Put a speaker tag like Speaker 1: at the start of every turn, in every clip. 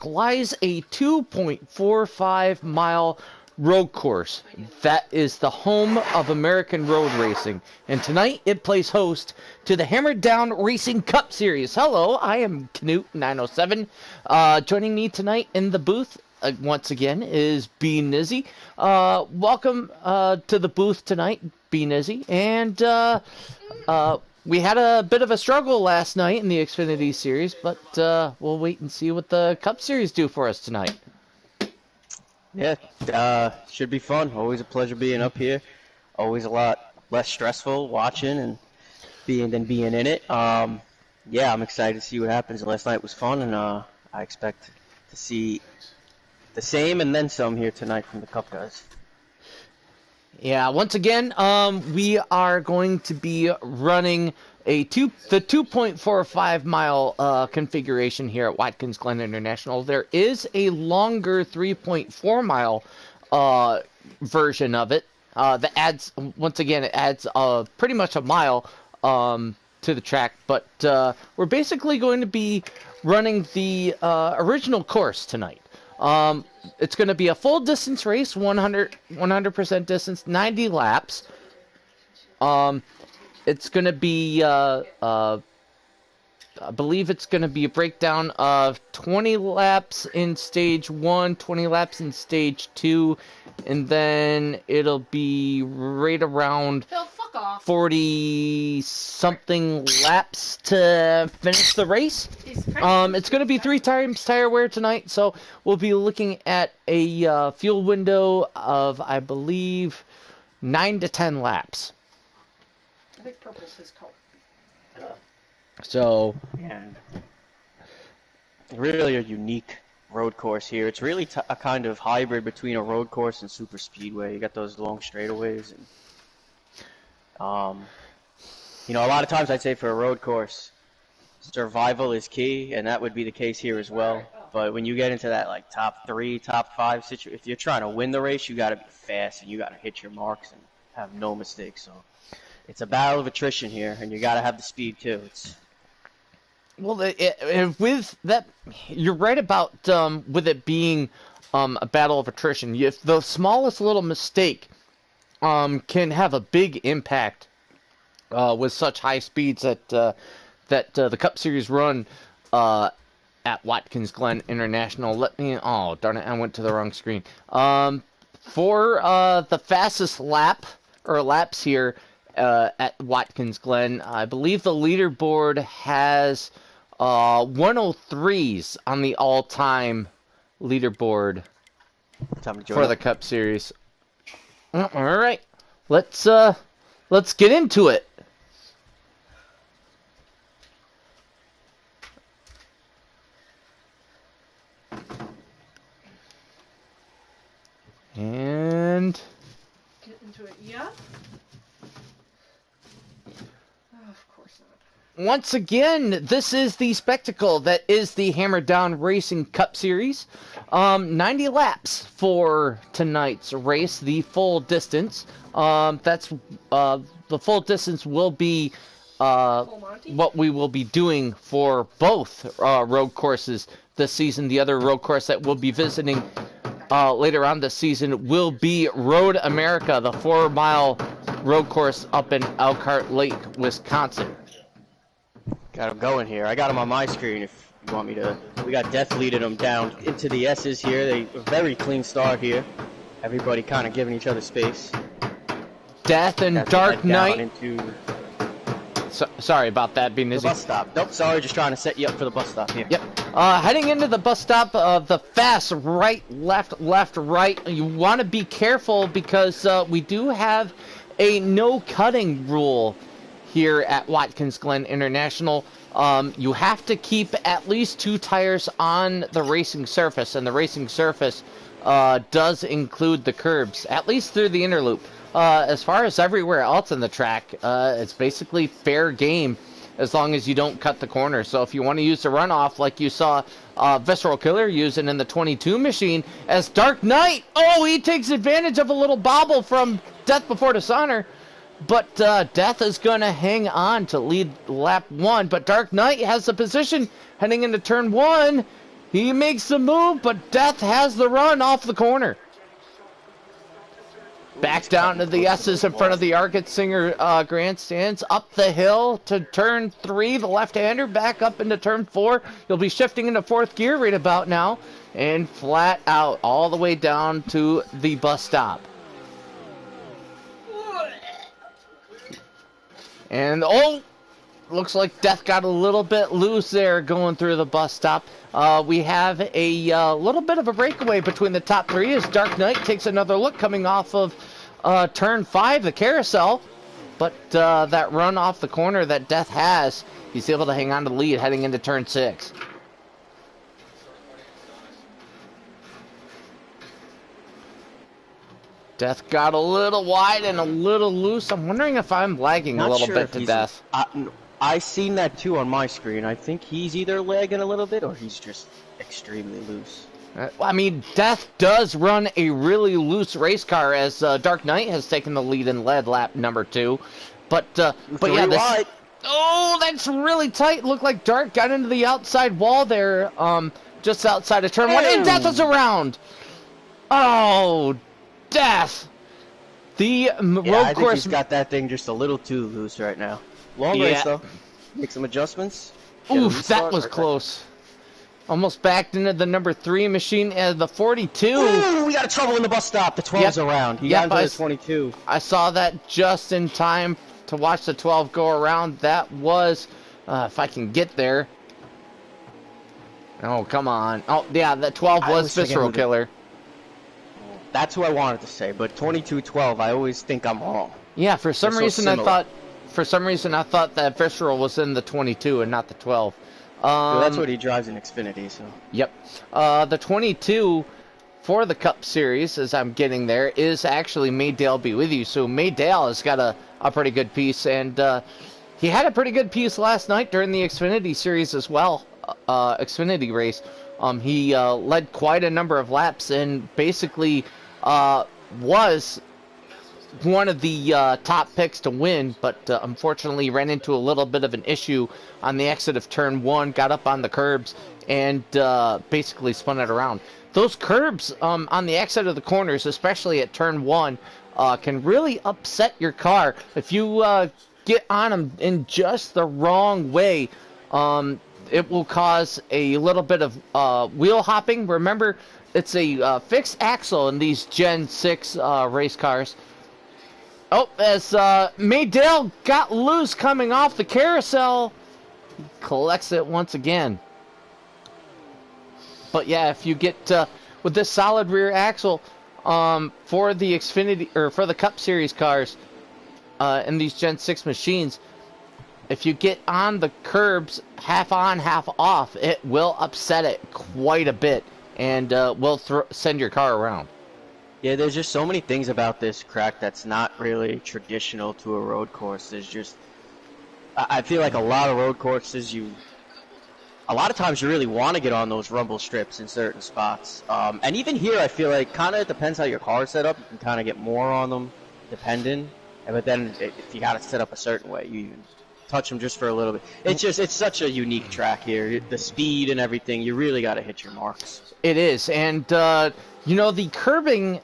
Speaker 1: lies a 2.45 mile road course that is the home of American road racing. And tonight it plays host to the Hammered Down Racing Cup Series. Hello, I am Knut907. Joining me tonight in the booth once again is B Nizzy. Welcome to the booth tonight, B Nizzy. And we had a bit of a struggle last night in the Xfinity Series, but we'll wait and see what the Cup Series do for us tonight.
Speaker 2: Yeah, should be fun. Always a pleasure being up here. Always a lot less stressful watching and being in it. Yeah, I'm excited to see what happens. Last night was fun, and I expect to see the same and then some here tonight from the Cup guys.
Speaker 1: Yeah, once again, we are going to be running the 2.45 mile configuration here at Watkins Glen International. There is a longer 3.4 mile version of it that adds, once again, it adds pretty much a mile to the track. But we're basically going to be running the original course tonight. It's going to be a full distance race, 100% distance, 90 laps. It's going to be, I believe it's going to be a breakdown of 20 laps in stage 1, 20 laps in stage 2, and then it'll be right around 40-something laps to finish the race. It's going to be 3 times tire wear tonight, so we'll be looking at a fuel window of, I believe, 9 to 10 laps.
Speaker 3: I think purple's his color.
Speaker 1: So,
Speaker 2: yeah, really a unique road course here. It's really a kind of hybrid between a road course and super speedway. You got those long straightaways, and you know, a lot of times I'd say for a road course, survival is key, and that would be the case here as well. But when you get into that like top 3, top 5 situation, if you're trying to win the race, you got to be fast and you got to hit your marks and have no mistakes. So it's a battle of attrition here, and you got to have the speed too.
Speaker 1: Well, with that, you're right about with it being a battle of attrition. If the smallest little mistake can have a big impact with such high speeds that the Cup Series run at Watkins Glen International. Oh, darn it, I went to the wrong screen. For the fastest laps here at Watkins Glen, I believe the leaderboard has 103s on the all-time leaderboard for the Cup Series. All right, let's get into it. And
Speaker 3: get into it, yeah? Oh, of course not.
Speaker 1: Once again, this is the spectacle that is the Hammer Down Racing Cup Series. 90 laps for tonight's race, the full distance. That's the full distance will be what we will be doing for both road courses this season. The other road course that we'll be visiting later on this season will be Road America, the 4-mile road course up in Elkhart Lake, Wisconsin.
Speaker 2: Got him going here. I got him on my screen if you want me to. We got Death leading them down into the S's here. They a very clean start here. Everybody kind of giving each other space.
Speaker 1: Death and Dark Knight.
Speaker 2: Into
Speaker 1: sorry about that, being
Speaker 2: the bus stop. Nope, sorry, just trying to set you up for the bus stop here.
Speaker 1: Yep. Heading into the bus stop, the fast right, left, left, right. You want to be careful because we do have a no cutting rule here at Watkins Glen International. You have to keep at least 2 tires on the racing surface, and the racing surface does include the curbs, at least through the inner loop. As far as everywhere else in the track, it's basically fair game as long as you don't cut the corner. So if you want to use the runoff like you saw Visceral Killer using in the 22 machine, as Dark Knight, he takes advantage of a little bobble from Death Before Dishonor. But Death is going to hang on to lead lap 1. But Dark Knight has the position heading into turn 1. He makes the move, but Death has the run off the corner. Back down to the S's in front of the Arcade Singer grandstands. Up the hill to turn 3. The left-hander back up into turn 4. He'll be shifting into 4th gear right about now. And flat out all the way down to the bus stop. And, oh, looks like Death got a little bit loose there going through the bus stop. We have a little bit of a breakaway between the top 3 as Dark Knight takes another look coming off of turn 5, the carousel. But that run off the corner that Death has, he's able to hang on to the lead heading into turn 6. Death got a little wide and a little loose. I'm wondering if I'm lagging a little bit to Death.
Speaker 2: I seen that too on my screen. I think he's either lagging a little bit or he's just extremely loose.
Speaker 1: I mean, Death does run a really loose race car as Dark Knight has taken the lead in lead lap number 2. But yeah, this... Oh, that's really tight. Looked like Dark got into the outside wall there, just outside of turn 1, and Death is around. Oh, Death. The road
Speaker 2: I think
Speaker 1: course...
Speaker 2: he's got that thing just a little too loose right now. Long race though. Make some adjustments.
Speaker 1: Oof, that was close. Almost backed into the number 3 machine, the 42.
Speaker 2: Ooh, we got a trouble in the bus stop. The 12's around. He got into the 22.
Speaker 1: I saw that just in time to watch the 12 go around. That was, if I can get there. Oh, come on. Oh, yeah, the 12 was Visceral Killer.
Speaker 2: That's who I wanted to say, but 22-12, I always think I'm wrong.
Speaker 1: Yeah, for some reason I thought that Visceral was in the 22 and not the 12.
Speaker 2: Well, that's what he drives in Xfinity, so.
Speaker 1: Yep. The 22 for the Cup Series, as I'm getting there, is actually Maydale Be With You. So Maydale has got a pretty good piece, and he had a pretty good piece last night during the Xfinity Series as well, Xfinity race. He led quite a number of laps and basically was one of the top picks to win, but unfortunately ran into a little bit of an issue on the exit of turn 1, got up on the curbs, and basically spun it around. Those curbs on the exit of the corners, especially at turn 1, can really upset your car. If you get on them in just the wrong way, it will cause a little bit of wheel hopping. Remember, it's a fixed axle in these Gen 6 race cars. Oh, as Maydale got loose coming off the carousel, he collects it once again. But yeah, if you get with this solid rear axle for the Xfinity or for the Cup Series cars in these Gen 6 machines, if you get on the curbs half on, half off, it will upset it quite a bit and will send your car around.
Speaker 2: Yeah, there's just so many things about this track that's not really traditional to a road course. There's just, I feel like a lot of road courses, a lot of times you really want to get on those rumble strips in certain spots. And even here, I feel like kind of depends how your car is set up. You can kind of get more on them, depending. But then if you got to set up a certain way, you touch them just for a little bit. It's such a unique track here. The speed and everything, you really got to hit your marks.
Speaker 1: It is, and you know, the curbing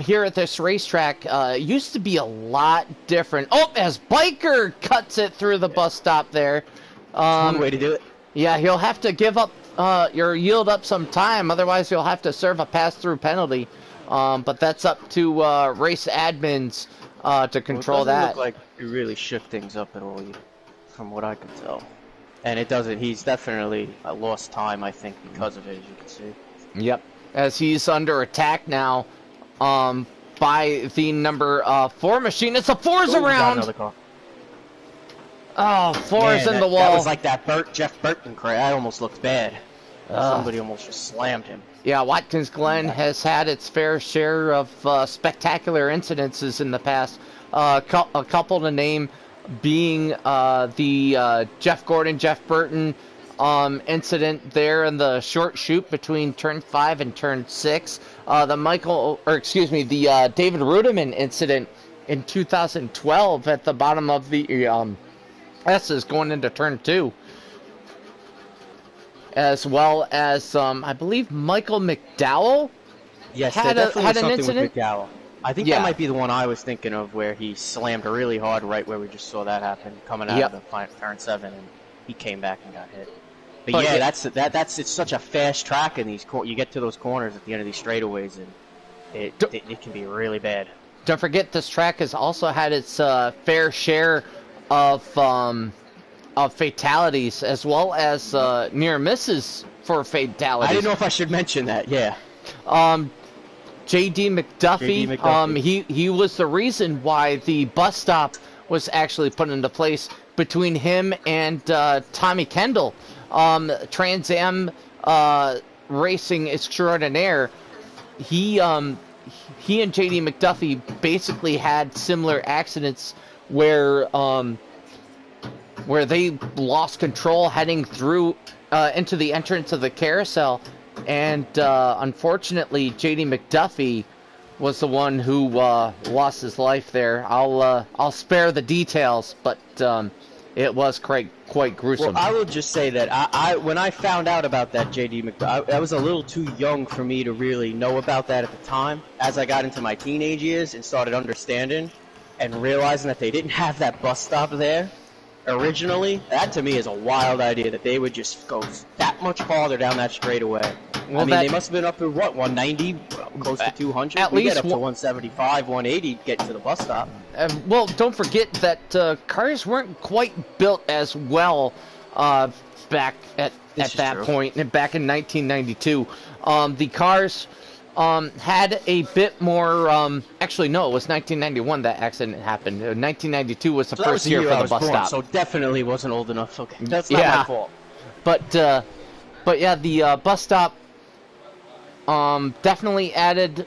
Speaker 1: here at this racetrack used to be a lot different. Oh, as Biker cuts it through the bus stop there.
Speaker 2: One way to do it.
Speaker 1: Yeah, he'll have to give up or yield up some time, otherwise he'll have to serve a pass-through penalty. But that's up to race admins to control that.
Speaker 2: It doesn't look like it really shook things up at all, from what I can tell. And it doesn't. He's definitely lost time, I think, because of it, as you can see.
Speaker 1: Yep, as he's under attack now by the number 4 machine. It's a 4's around. Oh, 4's in the wall.
Speaker 2: That was like that Jeff Burton crash. That almost looked bad. Somebody almost just slammed him.
Speaker 1: Yeah, Watkins Glen has had its fair share of spectacular incidences in the past. A couple to name being the Jeff Gordon, Jeff Burton incident there in the short chute between turn 5 and turn 6. The David Rudiman incident in 2012 at the bottom of the S's going into turn 2. as well as I believe Michael McDowell
Speaker 2: Yes, there
Speaker 1: had
Speaker 2: definitely was
Speaker 1: an
Speaker 2: something
Speaker 1: incident.
Speaker 2: with McDowell. I think
Speaker 1: Yeah.
Speaker 2: that might be the one I was thinking of, where he slammed really hard right where we just saw that happen, coming out of
Speaker 1: Yep.
Speaker 2: the turn 7, and he came back and got hit. But
Speaker 1: But
Speaker 2: yeah,
Speaker 1: yeah,
Speaker 2: that's it's such a fast track in these you get to those corners at the end of these straightaways, and it can be really bad.
Speaker 1: don't forget this track has also had its fair share of fatalities as well as near misses for fatalities.
Speaker 2: I didn't know if I should mention that. Yeah.
Speaker 1: J.D. McDuffie,
Speaker 2: J.D. McDuffie.
Speaker 1: he was the reason why the bus stop was actually put into place between him and Tommy Kendall, Trans Am racing extraordinaire. He and J.D. McDuffie basically had similar accidents where they lost control heading through into the entrance of the carousel. And unfortunately, J.D. McDuffie was the one who lost his life there. I'll spare the details, but it was quite gruesome.
Speaker 2: Well, I will just say that I when I found out about that J.D. McDuffie, I was a little too young for me to really know about that at the time. As I got into my teenage years and started understanding and realizing that they didn't have that bus stop there originally, that to me is a wild idea, that they would just go that much farther down that straightaway.
Speaker 1: Well,
Speaker 2: I mean, they must have been up to, what, 190, close to 200?
Speaker 1: At
Speaker 2: we
Speaker 1: least
Speaker 2: get up to 175, 180 getting to the bus stop.
Speaker 1: Well, don't forget that cars weren't quite built as well back at that point, back in 1992. The cars had a bit more. Actually, no, it was 1991 that accident happened. 1992 was the first year for the bus stop.
Speaker 2: So definitely wasn't old enough. Okay, that's not my fault.
Speaker 1: But yeah, the bus stop definitely added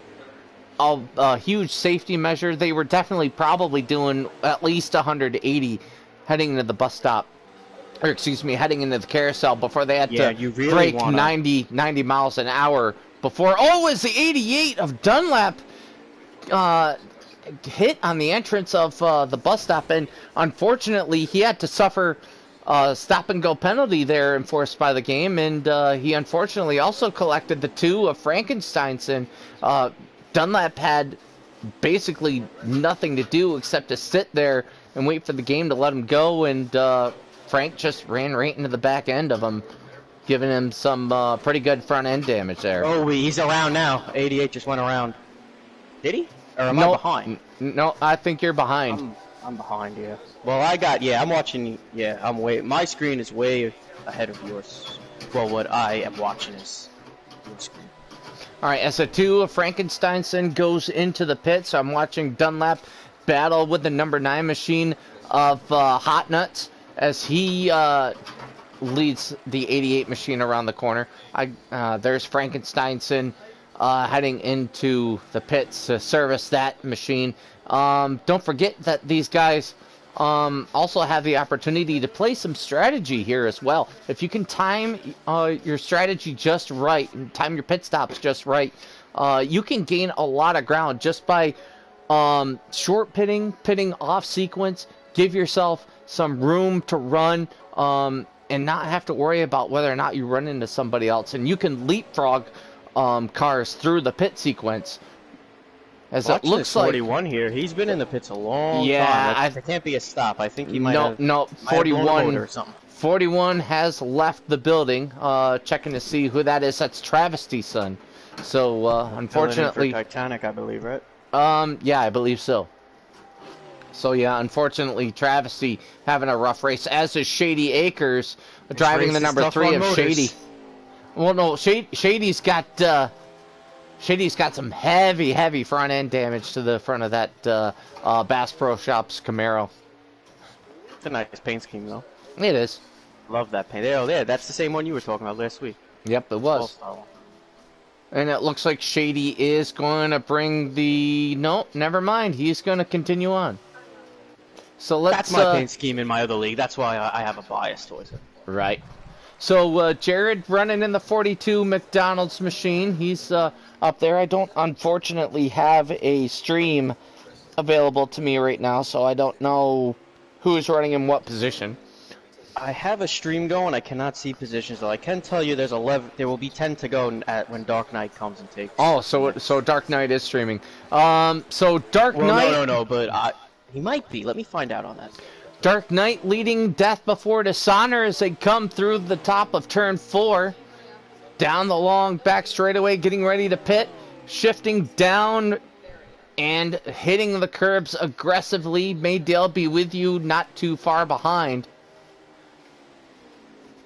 Speaker 1: a huge safety measure. They were definitely probably doing at least 180 heading into the bus stop, or excuse me, heading into the carousel before they had to break 90 miles an hour before. Oh, it was the 88 of Dunlap hit on the entrance of the bus stop, and unfortunately he had to suffer stop-and-go penalty there enforced by the game, and he unfortunately also collected the 2 of Frankenstein's, and Dunlap had basically nothing to do except to sit there and wait for the game to let him go, and Frank just ran right into the back end of him, giving him some pretty good front-end damage there.
Speaker 2: Oh, he's around now. 88 just went around. Did he? Or am I behind?
Speaker 1: No, I think you're behind.
Speaker 2: I'm behind, yeah. Well, I'm watching, my screen is way ahead of yours. Well, what I am watching is your screen.
Speaker 1: All right, as a 2 of Frankensteinson goes into the pits, I'm watching Dunlap battle with the number 9 machine of Hot Nuts as he leads the 88 machine around the corner. There's Frankensteinson heading into the pits to service that machine. Don't forget that these guys also have the opportunity to play some strategy here as well. If you can time your strategy just right and time your pit stops just right, you can gain a lot of ground just by short pitting off sequence, give yourself some room to run, and not have to worry about whether or not you run into somebody else. And you can leapfrog cars through the pit sequence. As
Speaker 2: Watch
Speaker 1: it looks
Speaker 2: this 41 here. He's been in the pits a long time. It can't be a stop. I think he might have.
Speaker 1: No, 41
Speaker 2: or something.
Speaker 1: 41 has left the building. Checking to see who that is. That's Travesty's son. So unfortunately,
Speaker 2: for Titanic, I believe, right?
Speaker 1: Yeah, I believe so. So yeah, unfortunately, Travesty having a rough race, as is Shady Acres, driving the number 3 of Shady. Well, no, Shady's got some heavy front end damage to the front of that Bass Pro Shops Camaro.
Speaker 2: It's a nice paint scheme, though.
Speaker 1: It is.
Speaker 2: Love that paint. Oh, yeah, that's the same one you were talking about last week.
Speaker 1: Yep, it was. And it looks like Shady is going to bring the... No, never mind. He's going to continue on. So let's...
Speaker 2: That's my paint scheme in my other league. That's why I have a bias towards it.
Speaker 1: Right. So Jared running in the 42 McDonald's machine. He's up there. I don't, unfortunately, have a stream available to me right now, so I don't know who's running in what position.
Speaker 2: I have a stream going. I cannot see positions though. I can tell you there's 11. There will be 10 to go when Dark Knight comes and takes.
Speaker 1: Oh, so Dark Knight is streaming. So Dark
Speaker 2: Well,
Speaker 1: Knight.
Speaker 2: no, but he might be. Let me find out on that.
Speaker 1: Dark Knight leading Death Before Dishonor as they come through the top of turn 4. Down the long back straightaway, getting ready to pit. Shifting down and hitting the curbs aggressively. May Dale be with you, not too far behind.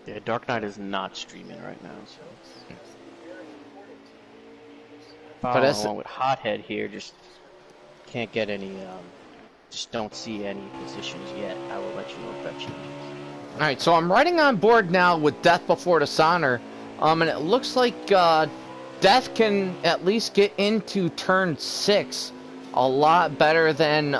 Speaker 2: Yeah, Dark Knight is not streaming right now, so.
Speaker 1: But as
Speaker 2: along with Hothead here, just can't get any. Just don't see any positions yet. I will let you know if that changes.
Speaker 1: all right, so I'm riding on board now with Death Before Dishonor, and it looks like Death can at least get into turn 6 a lot better than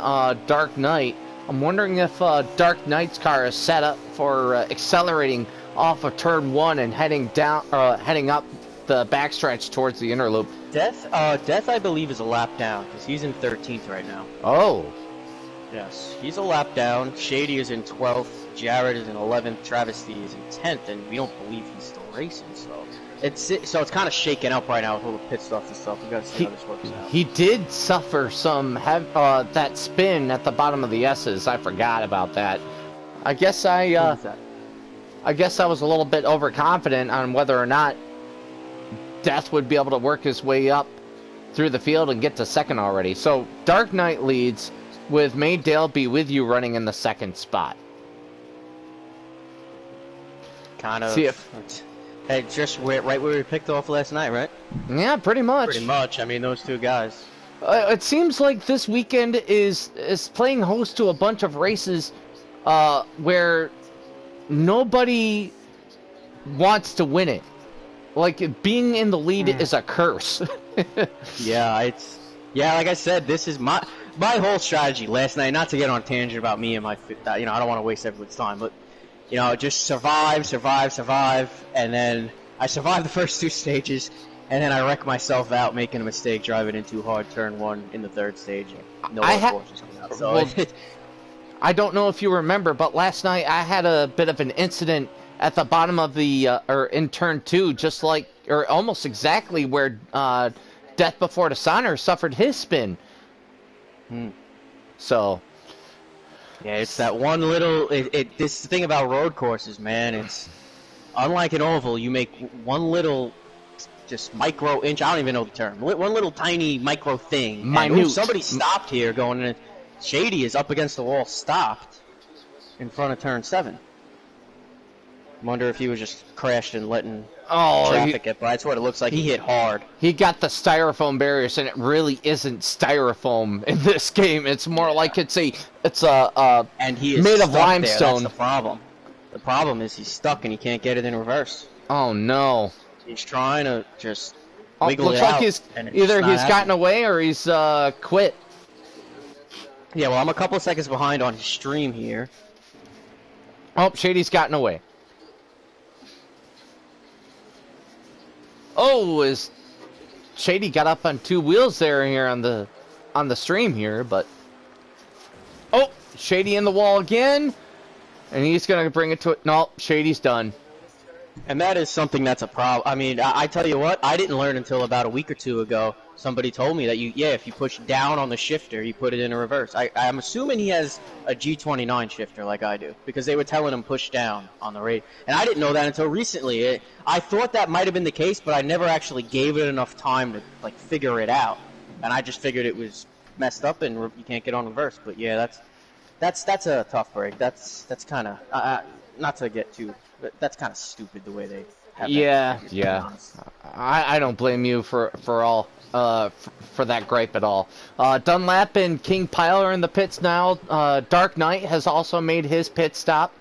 Speaker 1: Dark Knight. I'm wondering if Dark Knight's car is set up for accelerating off of turn 1 and heading up the backstretch towards the inner loop.
Speaker 2: Death, I believe, is a lap down because he's in 13th right now.
Speaker 1: Oh.
Speaker 2: Yes, he's a lap down. Shady is in 12th. Jared is in 11th. Travesty is in 10th, and we don't believe he's still racing. So it's kind of shaken up right now with all the pit stuff and stuff. We gotta see how this works out.
Speaker 1: He did suffer some that spin at the bottom of the S's. I forgot about that. I guess I was a little bit overconfident on whether or not Death would be able to work his way up through the field and get to second already. So Dark Knight leads, with May Dale be with you running in the second spot.
Speaker 2: Kind of.
Speaker 1: See if,
Speaker 2: hey, just right where we picked off last night, right?
Speaker 1: yeah, pretty much.
Speaker 2: Pretty much. I mean, those two guys.
Speaker 1: It seems like this weekend is playing host to a bunch of races where nobody wants to win it. Like, being in the lead is a curse.
Speaker 2: Yeah, like I said, this is my whole strategy last night. Not to get on a tangent about me and my, I don't want to waste everyone's time, but just survive, and then I survived the first 2 stages, and then I wreck myself out making a mistake driving in too hard turn 1 in the 3rd stage. No forces coming out. So
Speaker 1: I don't know if you remember, but last night I had a bit of an incident at the bottom of the or in turn 2, just like, or almost exactly where Death Before Dishonor suffered his spin. So
Speaker 2: yeah, it's that one little. This thing about road courses, man. It's unlike an oval. You make one little, just micro inch. I don't even know the term. One little tiny micro thing.
Speaker 1: Minute.
Speaker 2: Somebody stopped here going in. Shady is up against the wall, stopped in front of turn 7. Wonder if he was just crashed and letting traffic get by. That's what it looks like. He hit hard.
Speaker 1: He got the styrofoam barriers, and it really isn't styrofoam in this game. It's more like it's a
Speaker 2: and he is
Speaker 1: made of limestone.
Speaker 2: There. That's the problem. The problem is he's stuck and he can't get it in reverse.
Speaker 1: Oh no!
Speaker 2: He's trying to just wiggle
Speaker 1: looks
Speaker 2: it
Speaker 1: like
Speaker 2: out.
Speaker 1: He's
Speaker 2: and it's
Speaker 1: either
Speaker 2: not
Speaker 1: he's
Speaker 2: happening.
Speaker 1: gotten away or he's quit.
Speaker 2: Yeah, well, I'm a couple of seconds behind on his stream here.
Speaker 1: Oh, Shady's gotten away. Oh, is Shady got up on 2 wheels here on the stream here, but oh, Shady in the wall again, and he's gonna bring it to it. No, Shady's done.
Speaker 2: And that is something that's a problem. I mean, I tell you what, I didn't learn until about a week or 2 ago. Somebody told me that if you push down on the shifter, you put it in a reverse. I'm assuming he has a G29 shifter like I do, because they were telling him push down on the radio. And I didn't know that until recently. I thought that might have been the case, but I never actually gave it enough time to figure it out. And I just figured it was messed up and you can't get on reverse. But yeah, that's a tough break. That's kind of not to get too. But that's kind of stupid the way they have
Speaker 1: Yeah. I don't blame you for that gripe at all. Dunlap and King Pile are in the pits now. Dark Knight has also made his pit stop,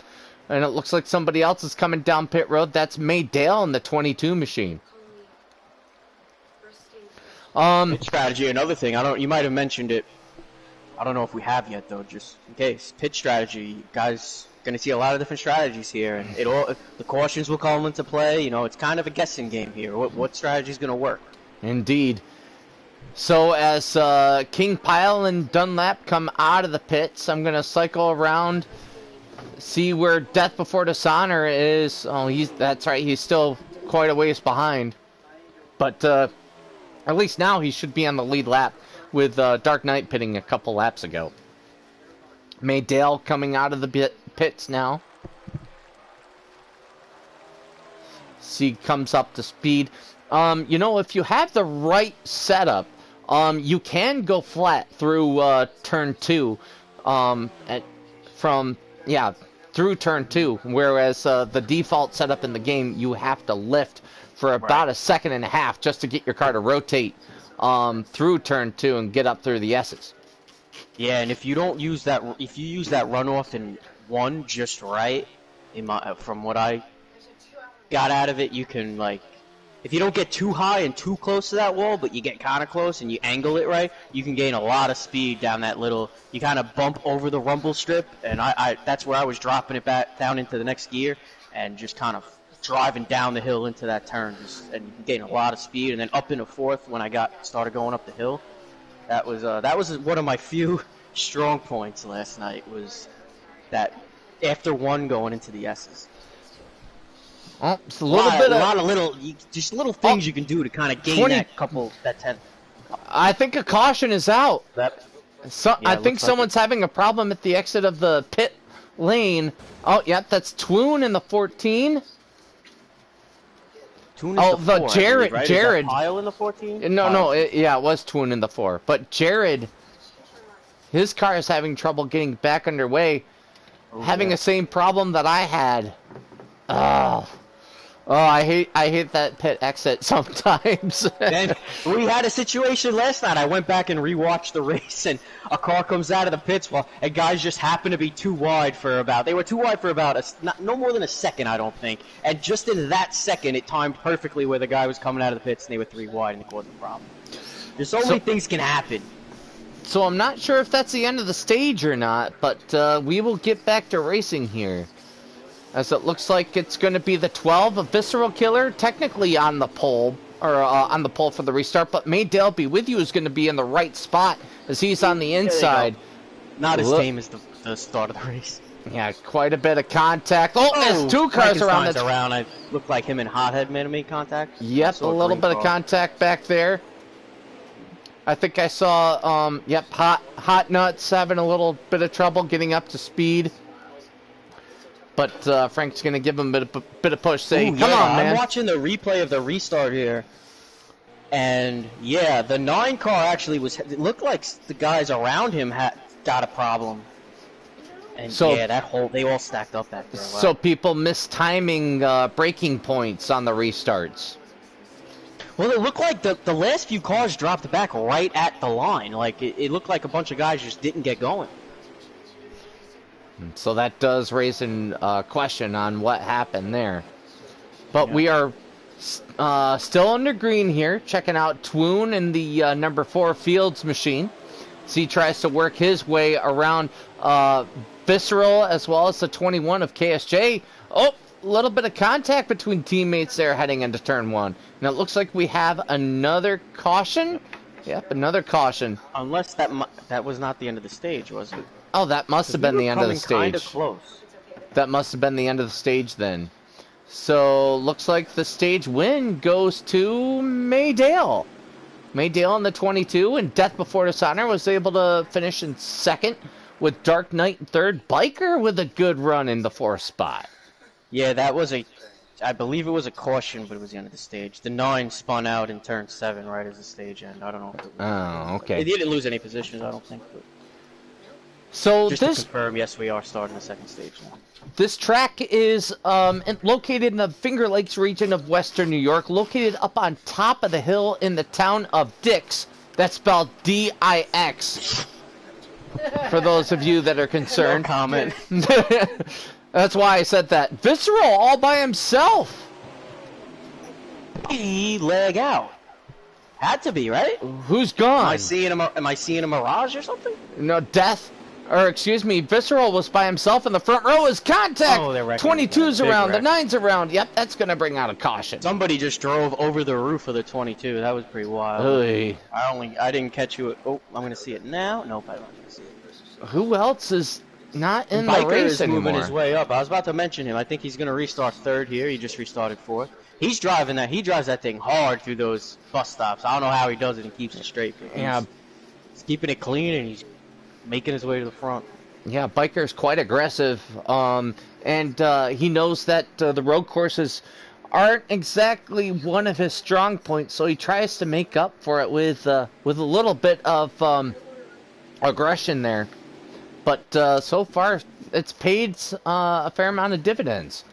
Speaker 1: and it looks like somebody else is coming down pit road. That's May Dale in the 22 machine.
Speaker 2: Pit strategy, another thing. You might have mentioned it. I don't know if we have yet though. Just in case, pit strategy, guys. Going to see a lot of different strategies here, and the cautions will come into play. It's kind of a guessing game here. What strategy is going to work?
Speaker 1: Indeed. So as King Pile and Dunlap come out of the pits, I'm going to cycle around See where Death Before Dishonor is. Oh, that's right. He's still quite a ways behind. But at least now he should be on the lead lap with Dark Knight pitting a couple laps ago. Maydale coming out of the pits now. See, comes up to speed. You know, if you have the right setup, you can go flat through turn 2. Through turn 2. Whereas the default setup in the game, you have to lift for about a second and a half just to get your car to rotate through turn 2 and get up through the S's.
Speaker 2: Yeah, and if you don't use that, if you use that runoff in 1 just right, from what I got out of it, you can, like, if you don't get too high and too close to that wall, but you get kind of close and you angle it right, you can gain a lot of speed down that little, you kind of bump over the rumble strip, and that's where I was dropping it back down into the next gear, and just kind of driving down the hill into that turn, and you can gain a lot of speed, and then up into 4th when I started going up the hill. That was one of my few strong points last night, was that after 1 going into the S's.
Speaker 1: Oh, it's a lot of
Speaker 2: little things you can do to kind of gain that 10.
Speaker 1: I think a caution is out. I think someone's having a problem at the exit of the pit lane. Oh, yeah, that's Twoon in the 14.
Speaker 2: Jared. Right?
Speaker 1: Jared.
Speaker 2: Is that Pyle in the 14?
Speaker 1: No, it was Twoon in the 4. But Jared, his car is having trouble getting back underway, having the same problem that I had. Oh, I hate that pit exit sometimes.
Speaker 2: Then we had a situation last night. I went back and rewatched the race, and a car comes out of the pits, and guys just happened to be too wide for about. They were too wide for about no more than a second, I don't think. And just in that second, it timed perfectly where the guy was coming out of the pits, and they were 3 wide, and it caused a problem. There's so many things can happen.
Speaker 1: So I'm not sure if that's the end of the stage or not, but we will get back to racing here. As it looks like it's going to be the 12 of Visceral Killer, technically on the pole, or on the pole for the restart, but Maydale Be With You is going to be in the right spot as he's on the inside.
Speaker 2: Not as tame as the start of the race.
Speaker 1: Yeah, quite a bit of contact. Oh, there's 2 cars around.
Speaker 2: I looked like him and Hothead may have made contact.
Speaker 1: Yep, a little bit of contact back there. I think I saw, Hot Nuts having a little bit of trouble getting up to speed. But Frank's going to give him a bit of push. Come on, man.
Speaker 2: I'm watching the replay of the restart here. And, yeah, the 9 car actually it looked like the guys around him got a problem. And, they all stacked up back there. Wow.
Speaker 1: So people mistiming braking points on the restarts.
Speaker 2: Well, it looked like the last few cars dropped back right at the line. Like, it looked like a bunch of guys just didn't get going.
Speaker 1: So that does raise a question on what happened there. But we are still under green here, checking out Twoon in the number 4 Fields machine. So he tries to work his way around Visceral as well as the 21 of KSJ. Oh, a little bit of contact between teammates there heading into turn 1. And it looks like we have another caution. Yep, another caution.
Speaker 2: Unless that was not the end of the stage, was it?
Speaker 1: Oh, that must have been the end of the stage.
Speaker 2: Kind of close.
Speaker 1: That must have been the end of the stage then. So, looks like the stage win goes to Maydale. Maydale in the 22, and Death Before Dishonor was able to finish in 2nd, with Dark Knight in 3rd. Biker with a good run in the 4th spot.
Speaker 2: Yeah, that was I believe it was a caution, but it was the end of the stage. The 9 spun out in turn 7 right as the stage end. I don't know if it was.
Speaker 1: Oh, okay.
Speaker 2: They didn't lose any positions, I don't think. But
Speaker 1: so
Speaker 2: just to confirm, yes, we are starting the 2nd stage now.
Speaker 1: This track is located in the Finger Lakes region of western New York, located up on top of the hill in the town of Dix. That's spelled D-I-X. For those of you that are concerned.
Speaker 2: No comment.
Speaker 1: That's why I said that. Visceral all by himself.
Speaker 2: He leg out. Had to be, right?
Speaker 1: Who's gone?
Speaker 2: Am I seeing a mirage or something?
Speaker 1: No, Visceral was by himself in the front row. Is contact.
Speaker 2: Oh, they're
Speaker 1: 22's around, the 9's around. Yep, that's gonna bring out a caution.
Speaker 2: Somebody just drove over the roof of the 22. That was pretty wild.
Speaker 1: Oy.
Speaker 2: I didn't catch you. I'm gonna see it now. Nope, I don't see it.
Speaker 1: Who else is not
Speaker 2: And
Speaker 1: in the
Speaker 2: Biker
Speaker 1: race
Speaker 2: is moving
Speaker 1: anymore.
Speaker 2: his way up. I was about to mention him. I think he's going to restart third here. He just restarted fourth. He's driving that. He drives that thing hard through those bus stops. I don't know how he does it and keeps it straight. But
Speaker 1: Yeah,
Speaker 2: he's keeping it clean and he's making his way to the front.
Speaker 1: yeah, Biker's quite aggressive, and he knows that the road courses aren't exactly one of his strong points, so he tries to make up for it with a little bit of aggression there. But so far, it's paid a fair amount of dividends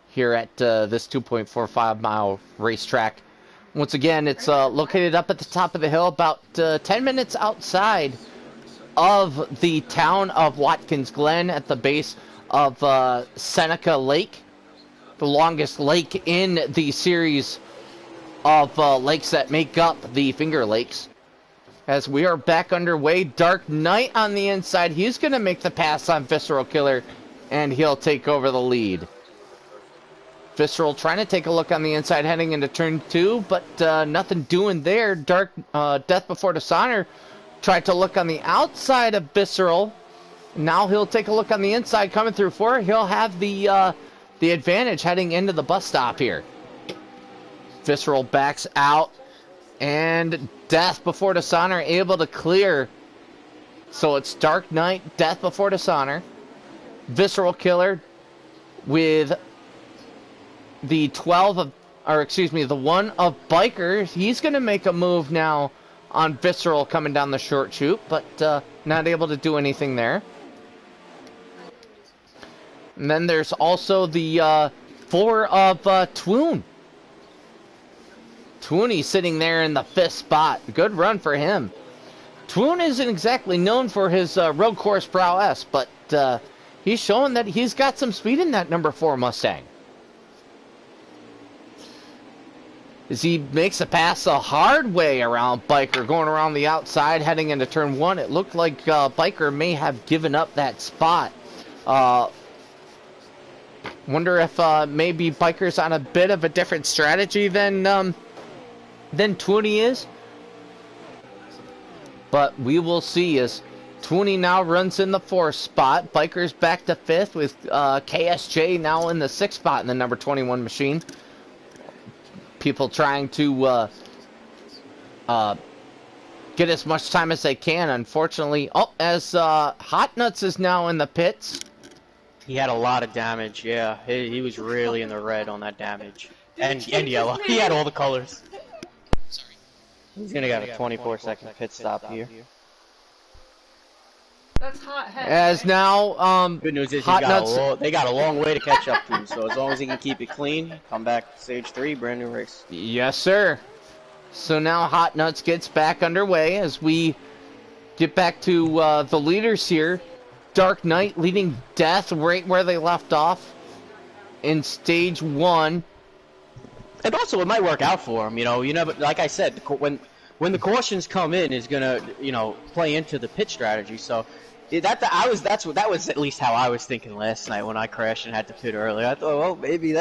Speaker 1: here at this 2.45 mile racetrack. Once again, it's located up at the top of the hill, about 10 minutes outside of the town of Watkins Glen at the base of Seneca Lake, the longest lake in the series of lakes that make up the Finger Lakes. As we are back underway, Dark Knight on the inside. He's going to make the pass on Visceral Killer, and he'll take over the lead. Visceral trying to take a look on the inside heading into turn 2, but nothing doing there. Death Before Dishonor tried to look on the outside of Visceral. Now he'll take a look on the inside coming through 4. He'll have the advantage heading into the bus stop here. Visceral backs out, and Death Before Dishonor able to clear. So it's Dark Knight, Death Before Dishonor, Visceral Killer with the the 1 of Biker. He's going to make a move now on Visceral coming down the short chute, but not able to do anything there. And then there's also the 4 of Twoon. Twoony sitting there in the 5th spot. Good run for him. Twoon isn't exactly known for his road course prowess, but he's showing that he's got some speed in that number 4 Mustang. As he makes a pass the hard way around Biker, going around the outside, heading into turn 1. It looked like Biker may have given up that spot. Wonder if maybe Biker's on a bit of a different strategy than Twoony is. But we will see as Twoony now runs in the 4th spot. Biker's back to 5th with KSJ now in the 6th spot in the number 21 machine. People trying to get as much time as they can, unfortunately. Oh, as Hot Nuts is now in the pits.
Speaker 2: He had a lot of damage, yeah. He was really in the red on that damage. And yellow. He had all the colors. He's going to get a 24-second pit stop here.
Speaker 3: That's hot head.
Speaker 1: As now,
Speaker 2: Good news is
Speaker 1: Hot Nuts.
Speaker 2: they got a long way to catch up to him, so as long as he can keep it clean, come back to stage 3, brand new race.
Speaker 1: Yes, sir. So now Hot Nuts gets back underway as we get back to the leaders here. Dark Knight leading Death right where they left off in stage 1.
Speaker 2: And also, it might work out for him. You never, like I said, when the cautions come in, is gonna play into the pit strategy. So that was at least how I was thinking last night when I crashed and had to pit early. I thought, well, maybe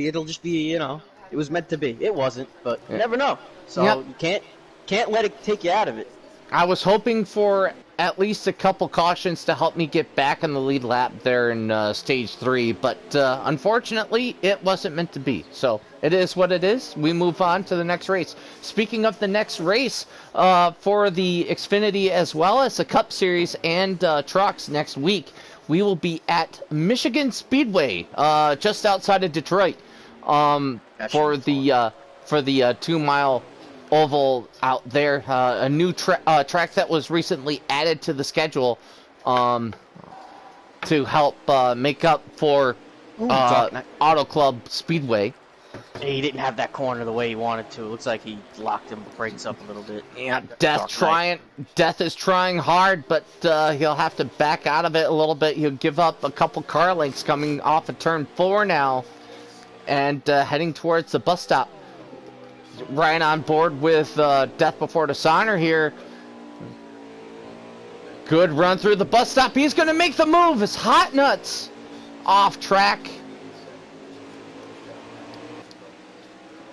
Speaker 2: it'll just be it was meant to be. It wasn't, but you never know. So
Speaker 1: Yep.
Speaker 2: you can't let it take you out of it.
Speaker 1: I was hoping for at least a couple cautions to help me get back on the lead lap there in stage 3, but unfortunately it wasn't meant to be. So it is what it is. We move on to the next race. Speaking of the next race, for the Xfinity as well as the Cup Series and trucks next week, we will be at Michigan Speedway, just outside of Detroit, for the 2-mile oval out there, a new track that was recently added to the schedule to help make up for Auto Club Speedway.
Speaker 2: He didn't have that corner the way he wanted to. It looks like he locked him brakes up a little bit.
Speaker 1: Yeah, Death is trying hard, but he'll have to back out of it a little bit. He'll give up a couple car lengths coming off of turn 4 now, and heading towards the bus stop. Right on board with Death Before Dishonor here. Good run through the bus stop. He's going to make the move. It's Hot Nuts off track.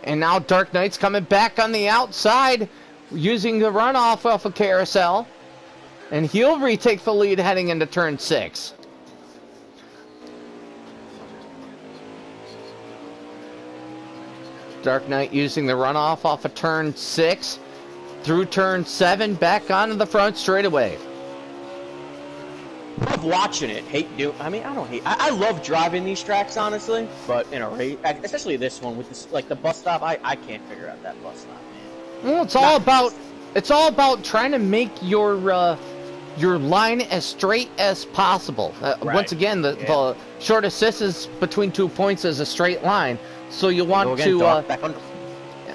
Speaker 1: And now Dark Knight's coming back on the outside using the runoff off of Carousel. And he'll retake the lead heading into turn 6. Dark Knight using the runoff off of turn 6 through turn 7, back onto the front straightaway.
Speaker 2: Love watching it. I love driving these tracks, honestly. But in a race, especially this one with this, like the bus stop, I can't figure out that bus stop, man.
Speaker 1: Well, it's all about trying to make your line as straight as possible.
Speaker 2: Right.
Speaker 1: Once again, the shortest distance between 2 points is a straight line, so you want to.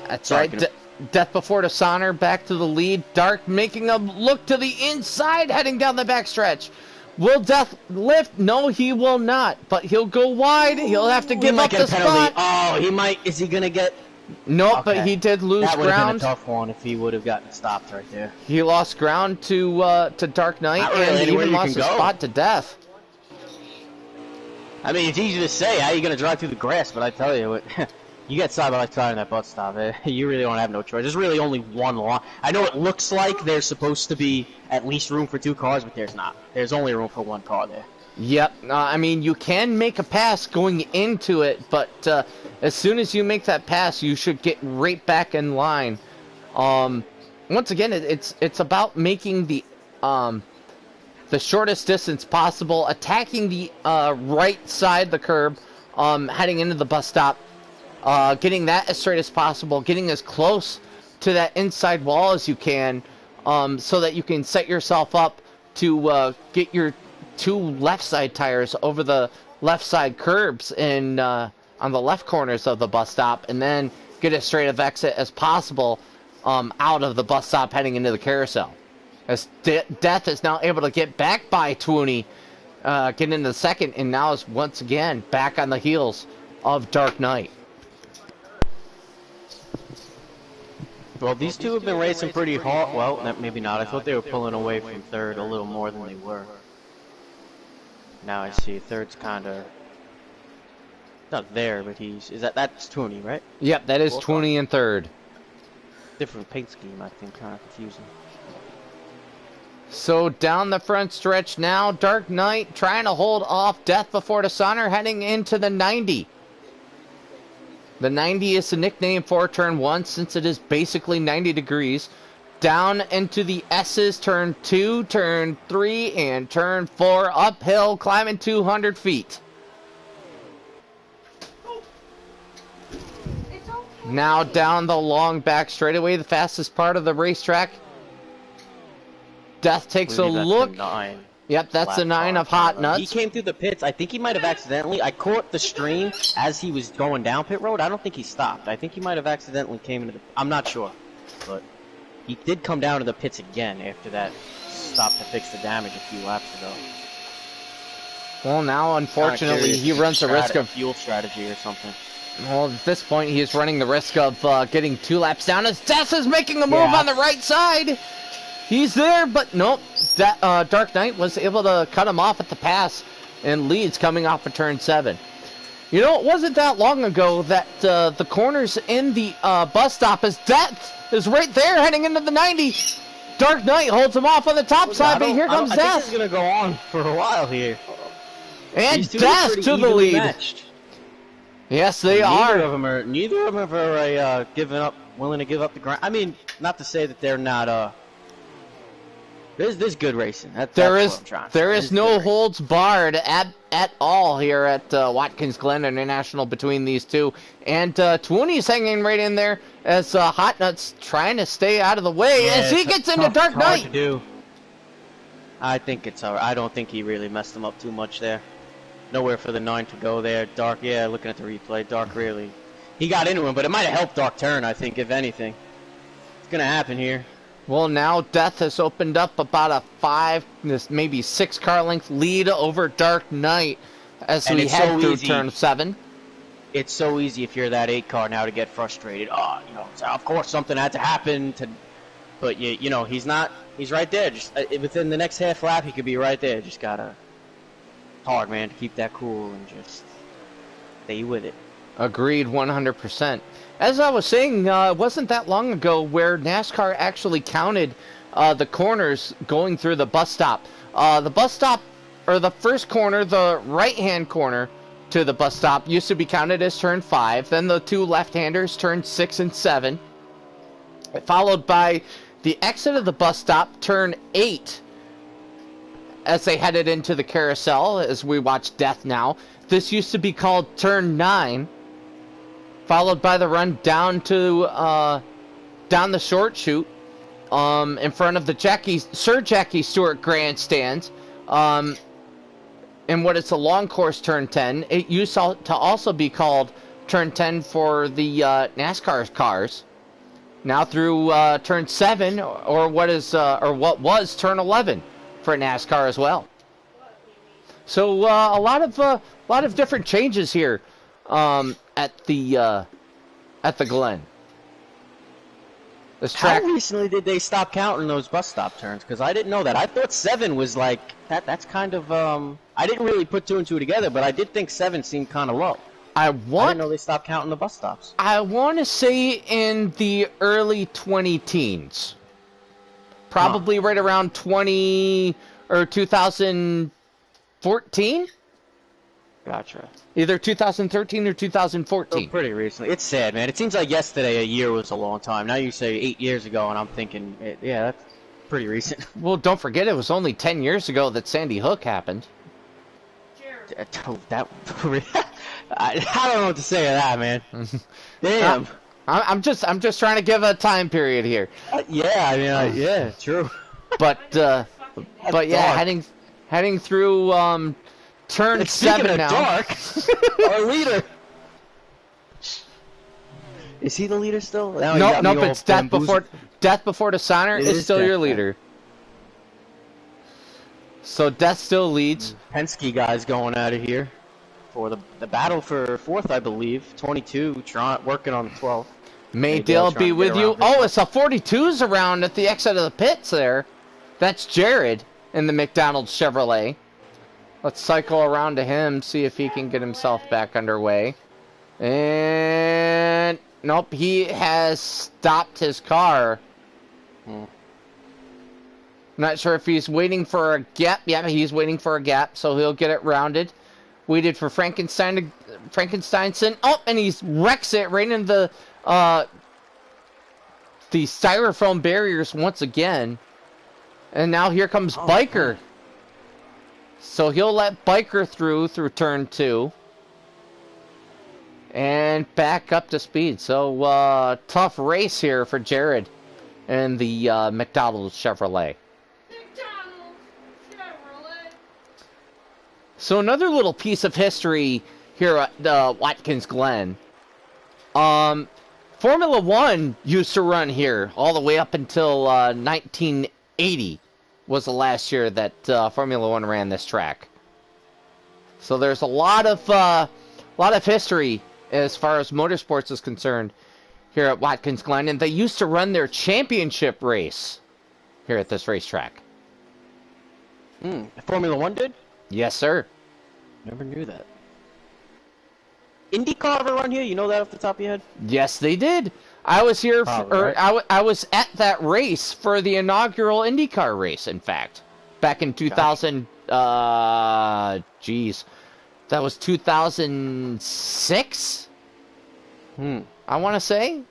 Speaker 1: That's right. Death before dishonor, back to the lead. Dark making a look to the inside, heading down the backstretch. Will Death lift? No, he will not. But he'll go wide. He'll have to give up the spot.
Speaker 2: Oh, he might. Is he gonna get?
Speaker 1: Nope, okay. But he did lose ground.
Speaker 2: That would have been a tough one if he would have gotten stopped right there.
Speaker 1: He lost ground to Dark Knight, and he even lost his spot to Death.
Speaker 2: I mean, it's easy to say how you gonna drive through the grass, but I tell you what. You get side by side in that bus stop, you really don't have no choice. There's really only one line. I know it looks like there's supposed to be at least room for 2 cars, but there's not. There's only room for 1 car there.
Speaker 1: Yep. I mean, you can make a pass going into it, but as soon as you make that pass, you should get right back in line. Once again, it's about making the shortest distance possible, attacking the right side of the curb, heading into the bus stop. Getting that as straight as possible, getting as close to that inside wall as you can, so that you can set yourself up to get your 2 left side tires over the left side curbs and on the left corners of the bus stop, and then get as straight of exit as possible out of the bus stop heading into the carousel. As Death is now able to get back by Twoney, get into the second, and now is once again back on the heels of Dark Knight.
Speaker 2: Well, these two have been racing pretty hard. Well, maybe not. I thought they were pulling away from third a little more than they were. Now I see third's kind of not there, but that's Twoney, right?
Speaker 1: Yep, that is Twoney in third.
Speaker 2: Different paint scheme, I think, kind of confusing.
Speaker 1: So down the front stretch now, Dark Knight trying to hold off Death before dishonor, heading into the 90. The 90 is the nickname for turn 1 since it is basically 90 degrees. Down into the S's, turn 2, turn 3, and turn 4. Uphill, climbing 200 feet. Now down the long back straightaway, the fastest part of the racetrack. Death takes a look. Yep, that's the 9 of Hot Nuts.
Speaker 2: He came through the pits. I think he might have accidentally. I caught the stream as he was going down pit road. I don't think he stopped. I think he might have accidentally came into the. I'm not sure, but he did come down to the pits again after that stop to fix the damage a few laps ago.
Speaker 1: Well, now unfortunately he runs the risk of
Speaker 2: fuel strategy or something.
Speaker 1: Well, at this point he is running the risk of getting 2 laps down as Death is making a move on the right side. He's there, but nope. Dark Knight was able to cut him off at the pass and leads coming off of turn 7. You know, it wasn't that long ago that the corners in the bus stop as Death is right there heading into the 90. Dark Knight holds him off on the top side, but here comes Death.
Speaker 2: I think it's going to go on for a while here.
Speaker 1: And Death to the lead. Matched. Yes, they are.
Speaker 2: Neither of them are willing to give up the ground. I mean, not to say that they're not There's good racing. There
Speaker 1: is no holds barred at all here at Watkins Glen International between these two. And Twoney's hanging right in there as Hot Nuts trying to stay out of the way as he gets into Dark Knight.
Speaker 2: To do. I think it's alright. I don't think he really messed him up too much there. Nowhere for the 9 to go there. Dark, looking at the replay, Dark really. He got into him, but it might have helped Dark turn, I think, if anything. It's going to happen here.
Speaker 1: Well, now Death has opened up about a 5, maybe 6 car length lead over Dark Knight as we head through turn 7.
Speaker 2: It's so easy if you're that 8 car now to get frustrated. So of course something had to happen but he's not. He's right there. Just within the next half lap, he could be right there. Just gotta hard, man, to keep that cool and just stay with it.
Speaker 1: Agreed, 100%. As I was saying, it wasn't that long ago where NASCAR actually counted the corners going through the bus stop. The bus stop, or the first corner, the right-hand corner to the bus stop, used to be counted as turn 5. Then the two left-handers, turn 6 and 7. Followed by the exit of the bus stop, turn 8, as they headed into the carousel, as we watch Death now. This used to be called turn 9, followed by the run down to down the short chute, in front of the Sir Jackie Stewart grandstands, in what is a long course turn 10. It used to also be called turn 10 for the NASCAR cars. Now through turn 7, or what was turn 11 for NASCAR as well. So a lot of different changes here at the Glen. This track.
Speaker 2: How recently did they stop counting those bus stop turns? Because I didn't know that. I thought 7 was like that. That's kind of I didn't really put 2 and 2 together, but I did think 7 seemed kind of low. I didn't know they stopped counting the bus stops.
Speaker 1: I want to say in the early 20-teens. Probably right around 20 or 2014?
Speaker 2: Gotcha.
Speaker 1: Either 2013 or 2014.
Speaker 2: So pretty recently. It's sad, man. It seems like yesterday a year was a long time. Now you say 8 years ago, and I'm thinking, yeah, that's pretty recent.
Speaker 1: Well, don't forget, it was only 10 years ago that Sandy Hook happened.
Speaker 2: I don't know what to say to that, man. Damn.
Speaker 1: I'm just trying to give a time period here.
Speaker 2: Yeah, I mean, yeah, true.
Speaker 1: But yeah, heading through turn 7 now.
Speaker 2: Dark, our leader. Is he the leader still?
Speaker 1: Nope. It's Death Before Dishonor is still your leader. So Death still leads.
Speaker 2: Penske guys going out of here for the battle for 4th, I believe. 22, working on the 12th.
Speaker 1: Maydale be with you. Oh, it's a 42's around at the exit of the pits there. That's Jared in the McDonald's Chevrolet. Let's cycle around to him, see if he can get himself back underway. And nope, he has stopped his car. Not sure if he's waiting for a gap. Yeah, he's waiting for a gap, so he'll get it rounded. Waited for Frankensteinson. Oh, and he wrecks it right into the styrofoam barriers once again. And now here comes Biker. So he'll let Biker through turn 2. And back up to speed. So tough race here for Jared and the McDonald's Chevrolet. So another little piece of history here at Watkins Glen. Formula One used to run here all the way up until 1980 was the last year that Formula One ran this track. So there's a lot of history as far as motorsports is concerned here at Watkins Glen, and they used to run their championship race here at this racetrack.
Speaker 2: Formula One did?
Speaker 1: Yes, sir.
Speaker 2: Never knew that. IndyCar ever run here? You know that off the top of your head?
Speaker 1: Yes, they did. I was here, I was at that race for the inaugural IndyCar race, in fact, back in 2000. That was 2006. I want to say.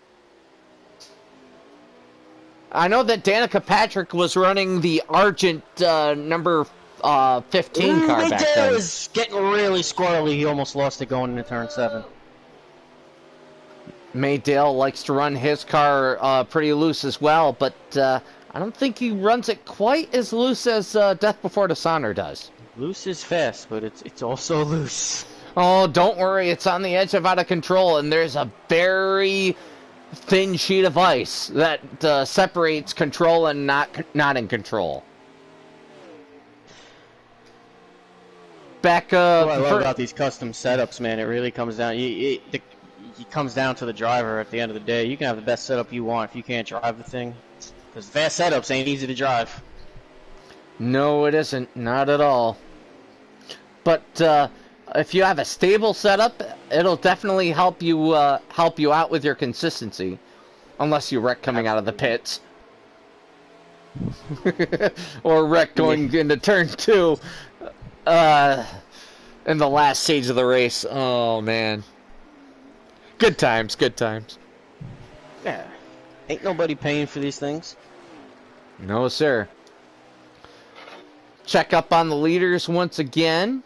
Speaker 1: I know that Danica Patrick was running the Argent number 15 car back then.
Speaker 2: It was getting really squirrely. He almost lost it going into turn 7.
Speaker 1: Maydale likes to run his car pretty loose as well, but I don't think he runs it quite as loose as Death Before Dishonor does.
Speaker 2: Loose is fast, but it's also loose.
Speaker 1: Oh, don't worry, it's on the edge of out of control, and there's a very thin sheet of ice that separates control and not in control. Back
Speaker 2: what I love about these custom setups, man, it really comes down. It comes down to the driver at the end of the day. You can have the best setup you want if you can't drive the thing, because fast setups ain't easy to drive.
Speaker 1: No, it isn't. Not at all. But if you have a stable setup, it'll definitely help you out with your consistency, unless you wreck coming out of the pits. Or wreck going into turn 2 in the last stage of the race. Oh, man. Good times, good times.
Speaker 2: Yeah. Ain't nobody paying for these things.
Speaker 1: No, sir. Check up on the leaders once again.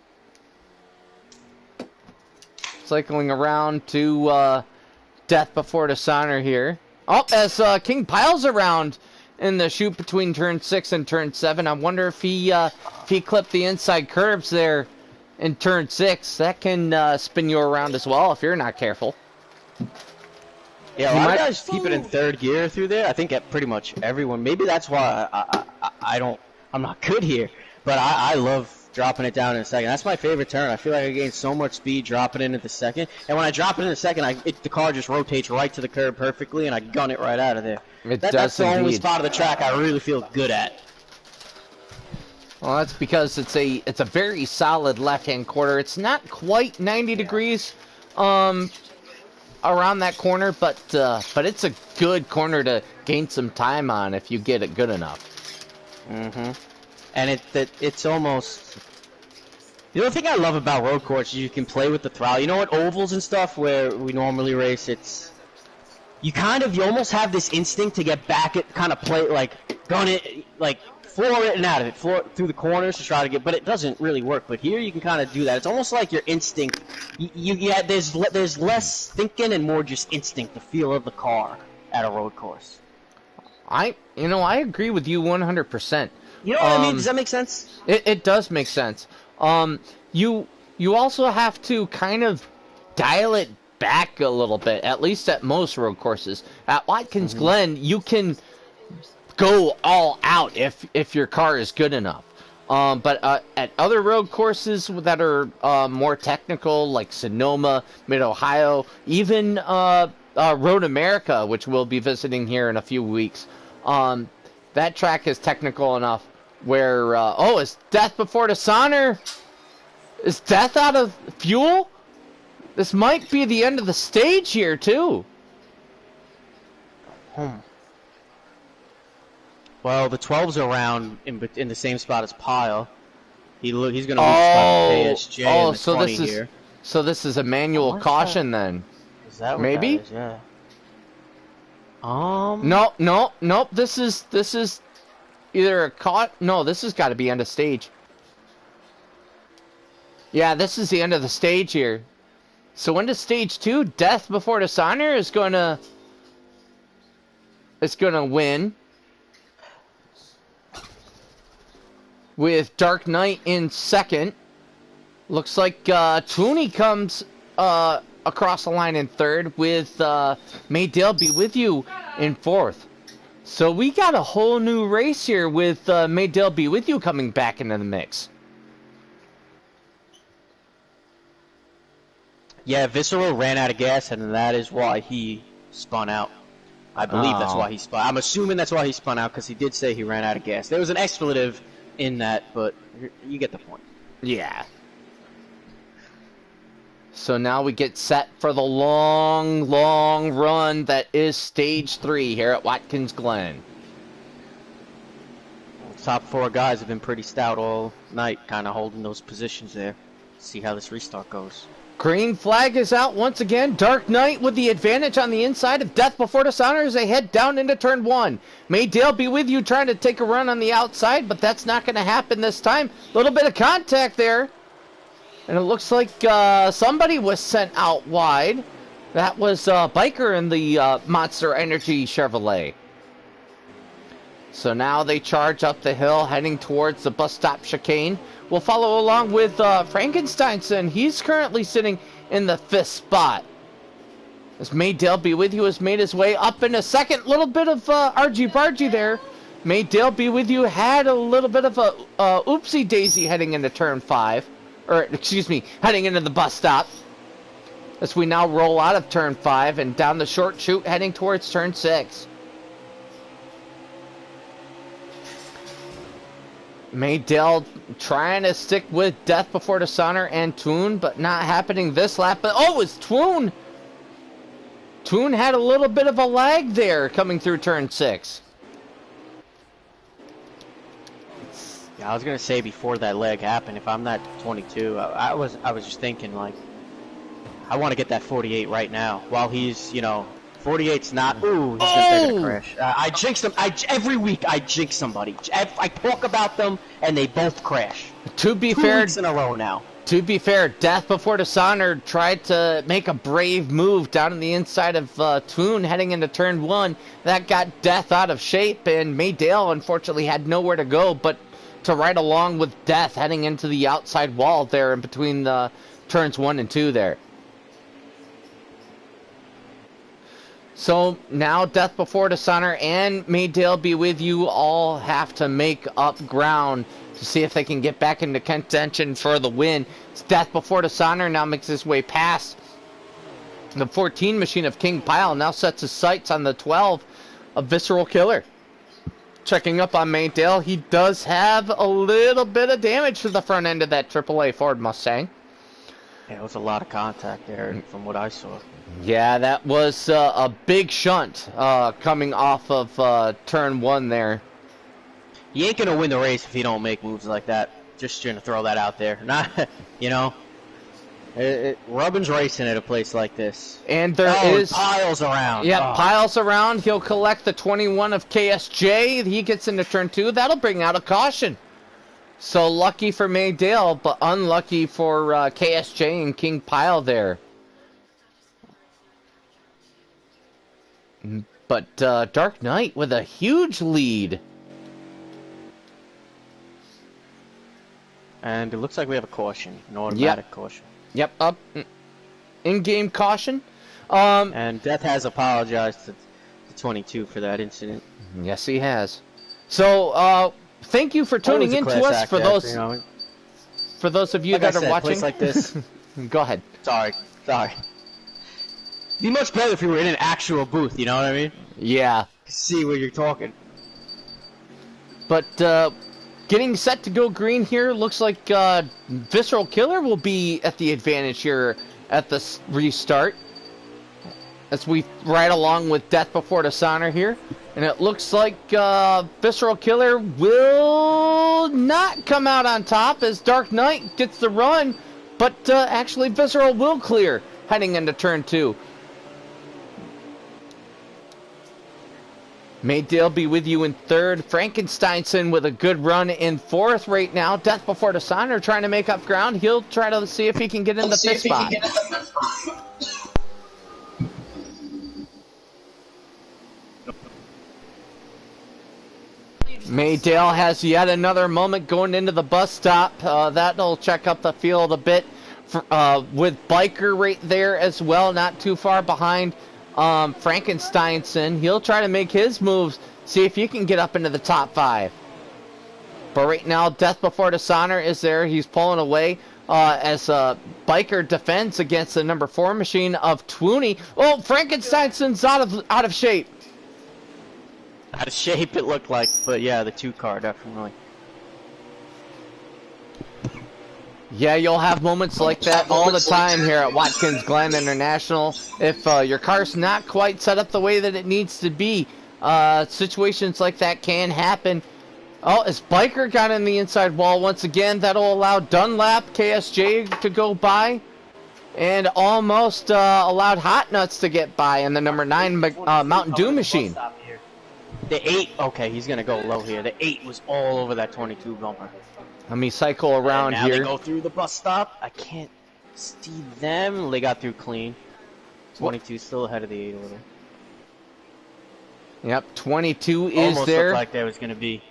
Speaker 1: Cycling around to Death Before Dishonor here. Oh, as King piles around in the chute between turn 6 and turn 7. I wonder if he clipped the inside curves there in turn 6. That can spin you around as well if you're not careful.
Speaker 2: Yeah, a lot of guys keep it in third gear through there. I think pretty much everyone. Maybe that's why I'm not good here. But I love dropping it down in a second. That's my favorite turn. I feel like I gain so much speed dropping it at the second. And when I drop it in the second, the car just rotates right to the curb perfectly, and I gun it right out of there. That's the only spot of the track I really feel good at.
Speaker 1: Well, that's because it's a very solid left-hand quarter. It's not quite 90 degrees around that corner, but it's a good corner to gain some time on if you get it good enough.
Speaker 2: Mm-hmm. And it's almost... The other thing I love about road course is you can play with the throttle. You know what, ovals and stuff where we normally race, you almost have this instinct to get back at, kind of play, like, gun it, like, floor it and out of it, floor it through the corners to try to get, but it doesn't really work. But here you can kind of do that. It's almost like your instinct, there's less thinking and more just instinct, the feel of the car at a road course.
Speaker 1: I agree with you 100%.
Speaker 2: You know what I mean? Does that make sense?
Speaker 1: It does make sense. You also have to kind of dial it back a little bit, at least at most road courses. At Watkins Glen, you can go all out if your car is good enough. But at other road courses that are more technical, like Sonoma, Mid-Ohio, even Road America, which we'll be visiting here in a few weeks, that track is technical enough where, is Death Before Dishonor? Is Death out of fuel? This might be the end of the stage here, too.
Speaker 2: Well, the 12's around in the same spot as Pyle. He's going to lose by KSJ in the 20 here.
Speaker 1: So this is a manual caution then.
Speaker 2: Is that what
Speaker 1: maybe?
Speaker 2: That is? Yeah.
Speaker 1: Nope. This is either a caught. No, this has got to be end of stage. Yeah, this is the end of the stage here. So into stage 2, Death Before Dishonor is gonna win. With Dark Knight in second. Looks like Tooney comes across the line in third with May Dale Be With You in fourth. So we got a whole new race here with May Dale Be With You coming back into the mix.
Speaker 2: Yeah, Visceral ran out of gas, and that is why he spun out. I believe that's why he spun. I'm assuming that's why he spun out, because he did say he ran out of gas. There was an expletive in that, but you get the point.
Speaker 1: Yeah. So now we get set for the long run that is stage 3 here at Watkins Glen.
Speaker 2: Top 4 guys have been pretty stout all night, kind of holding those positions there. See how this restart goes.
Speaker 1: Green flag is out once again. Dark Knight with the advantage on the inside of Death Before Dishonor as they head down into turn 1. May Dale Be With You trying to take a run on the outside, but that's not going to happen this time. A little bit of contact there. And it looks like somebody was sent out wide. That was Biker in the Monster Energy Chevrolet. So now they charge up the hill, heading towards the bus stop chicane. We'll follow along with Frankensteinson. He's currently sitting in the 5th spot. As May Dale Be With You has made his way up in a second. Little bit of argy-bargy there. May Dale Be With You had a little bit of a oopsie-daisy heading into turn 5. Or, excuse me, heading into the bus stop. As we now roll out of turn 5 and down the short chute heading towards turn 6. May Dale trying to stick with Death Before Dishonor and Toon, but not happening this lap. But it's Toon! Toon had a little bit of a lag there coming through turn 6.
Speaker 2: Yeah, I was gonna say before that leg happened, if I'm not 22, I was just thinking like, I want to get that 48 right now while he's, you know, 48's not. Ooh, he's they're gonna crash. I jinx them. Every week I jinx somebody. I talk about them and they both crash.
Speaker 1: To be
Speaker 2: 2
Speaker 1: fair,
Speaker 2: weeks in a row now.
Speaker 1: To be fair, Death Before Dishonor tried to make a brave move down in the inside of Toon heading into turn 1. That got Death out of shape, and Maydale unfortunately had nowhere to go but to ride along with Death heading into the outside wall there in between the turns 1 and 2 there. So now Death Before Dishonor and Maydale Be With You all have to make up ground to see if they can get back into contention for the win. It's Death Before Dishonor now makes his way past the 14 machine of King Pile, now sets his sights on the 12 of Visceral Killer. Checking up on Maydale, he does have a little bit of damage to the front end of that AAA Ford Mustang.
Speaker 2: Yeah, it was a lot of contact there from what I saw.
Speaker 1: Yeah, that was a big shunt coming off of turn 1 there.
Speaker 2: You ain't gonna win the race if you don't make moves like that. Just gonna throw that out there. Not, you know, Rubin's racing at a place like this.
Speaker 1: And there is
Speaker 2: piles around.
Speaker 1: Yep, piles around. He'll collect the 21 of KSJ. He gets into turn 2. That'll bring out a caution. So lucky for Maydale, but unlucky for KSJ and King Pile there. But Dark Knight with a huge lead.
Speaker 2: And it looks like we have a caution, an automatic caution.
Speaker 1: Yep, up in-game caution.
Speaker 2: And Death has apologized to 22 for that incident.
Speaker 1: Yes, he has. So, thank you for tuning in to us. For those,
Speaker 2: you know,
Speaker 1: for those of you
Speaker 2: like
Speaker 1: that
Speaker 2: I
Speaker 1: are
Speaker 2: said,
Speaker 1: watching,
Speaker 2: place like this.
Speaker 1: Go ahead.
Speaker 2: Sorry. Be much better if you were in an actual booth. You know what I mean?
Speaker 1: Yeah.
Speaker 2: See where you're talking.
Speaker 1: But getting set to go green here. Looks like Visceral Killer will be at the advantage here at the restart. As we ride along with Death Before Dishonor here. And it looks like Visceral Killer will not come out on top as Dark Knight gets the run. But actually Visceral will clear heading into turn 2. Maydale Be With You in 3rd. Frankensteinson with a good run in 4th right now. Death Before Dishonor trying to make up ground. He'll try to see if he can get in the 5th spot. Maydale has yet another moment going into the bus stop. That'll check up the field a bit. With Biker right there as well, not too far behind Frankensteinson. He'll try to make his moves, see if he can get up into the top 5. But right now, Death Before Dishonor is there. He's pulling away as Biker defends against the number 4 machine of Twooney. Oh, Frankensteinson's out of shape.
Speaker 2: Out of shape, it looked like, but yeah, the 2 car definitely.
Speaker 1: Yeah, you'll have moments like that all the time here at Watkins Glen International. If your car's not quite set up the way that it needs to be, situations like that can happen. Oh, as Biker got in the inside wall once again, that'll allow Dunlap KSJ to go by. And almost allowed Hot Nuts to get by in the number 9 Mountain Dew machine.
Speaker 2: The 8, okay, he's going to go low here. The 8 was all over that 22 bumper.
Speaker 1: Let me cycle around
Speaker 2: now
Speaker 1: here.
Speaker 2: They go through the bus stop. I can't see them. They got through clean. 22 still ahead of the 8 a little.
Speaker 1: Yep, 22 is
Speaker 2: almost
Speaker 1: there.
Speaker 2: Looked like there was going to be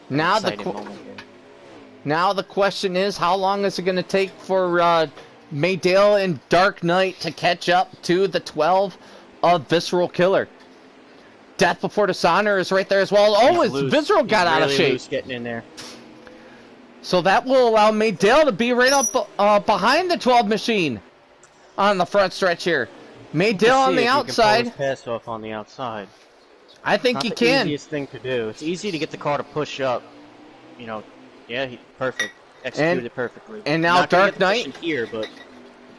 Speaker 1: now the question is, how long is it going to take for Maydale and Dark Knight to catch up to the 12 of Visceral Killer? Death Before Dishonor is right there as well. Oh, it's Visceral got out of shape.
Speaker 2: Loose getting in there.
Speaker 1: So that will allow Maydale to be right up behind the 12 machine on the front stretch here. Maydale on the outside.
Speaker 2: Can pull his pass off on the outside.
Speaker 1: I think he can.
Speaker 2: It's the easiest thing to do. It's easy to get the car to push up. You know, yeah, perfect. Executed it perfectly.
Speaker 1: And now Dark Knight
Speaker 2: here, but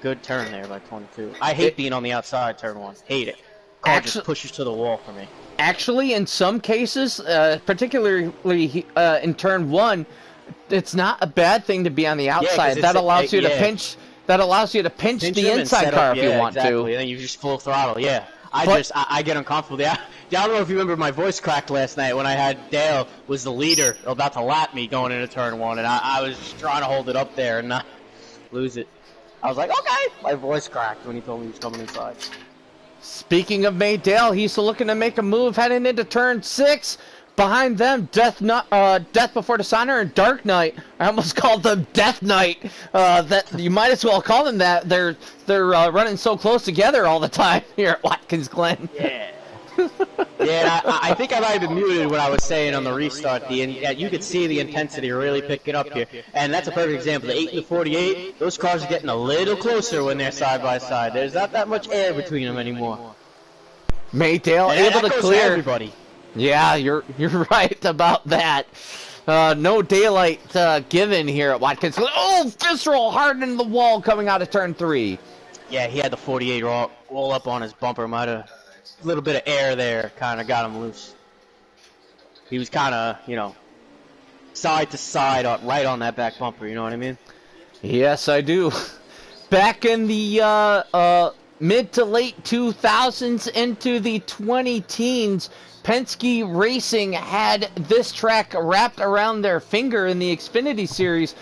Speaker 2: good turn there by 22. I hate being on the outside turn 1. Hate it. car just pushes to the wall for me.
Speaker 1: Actually, in some cases, particularly in turn 1, it's not a bad thing to be on the outside. That allows you to pinch. That allows you to pinch the inside car if you want to.
Speaker 2: And then you just full throttle. Yeah, I get uncomfortable. Yeah, I don't know if you remember, my voice cracked last night when I had Dale was the leader about to lap me going into turn 1, and I was just trying to hold it up there and not lose it. I was like, okay. My voice cracked when he told me he was coming inside.
Speaker 1: Speaking of Maydale, he's looking to make a move heading into turn 6. Behind them, Death Before Dishonor and Dark Knight. I almost called them Death Knight. That you might as well call them that. They're running so close together all the time here at Watkins Glen.
Speaker 2: Yeah. Yeah, I think I might have been muted when I was saying on the restart. You could see the intensity really picking up here, and that's a perfect example. The 8 and the 48, those cars are getting a little closer when they're side by side. There's not that much air between them anymore.
Speaker 1: Maydale able to clear
Speaker 2: everybody.
Speaker 1: Yeah, you're right about that. No daylight given here at Watkins. Oh, visceral hard in the wall coming out of turn 3.
Speaker 2: Yeah, he had the 48 all up on his bumper. Might have a little bit of air there, kind of got him loose. He was kind of, side to side, right on that back bumper. You know what I mean?
Speaker 1: Yes, I do. Back in the mid to late 2000s into the 2010s, Penske Racing had this track wrapped around their finger in the Xfinity Series.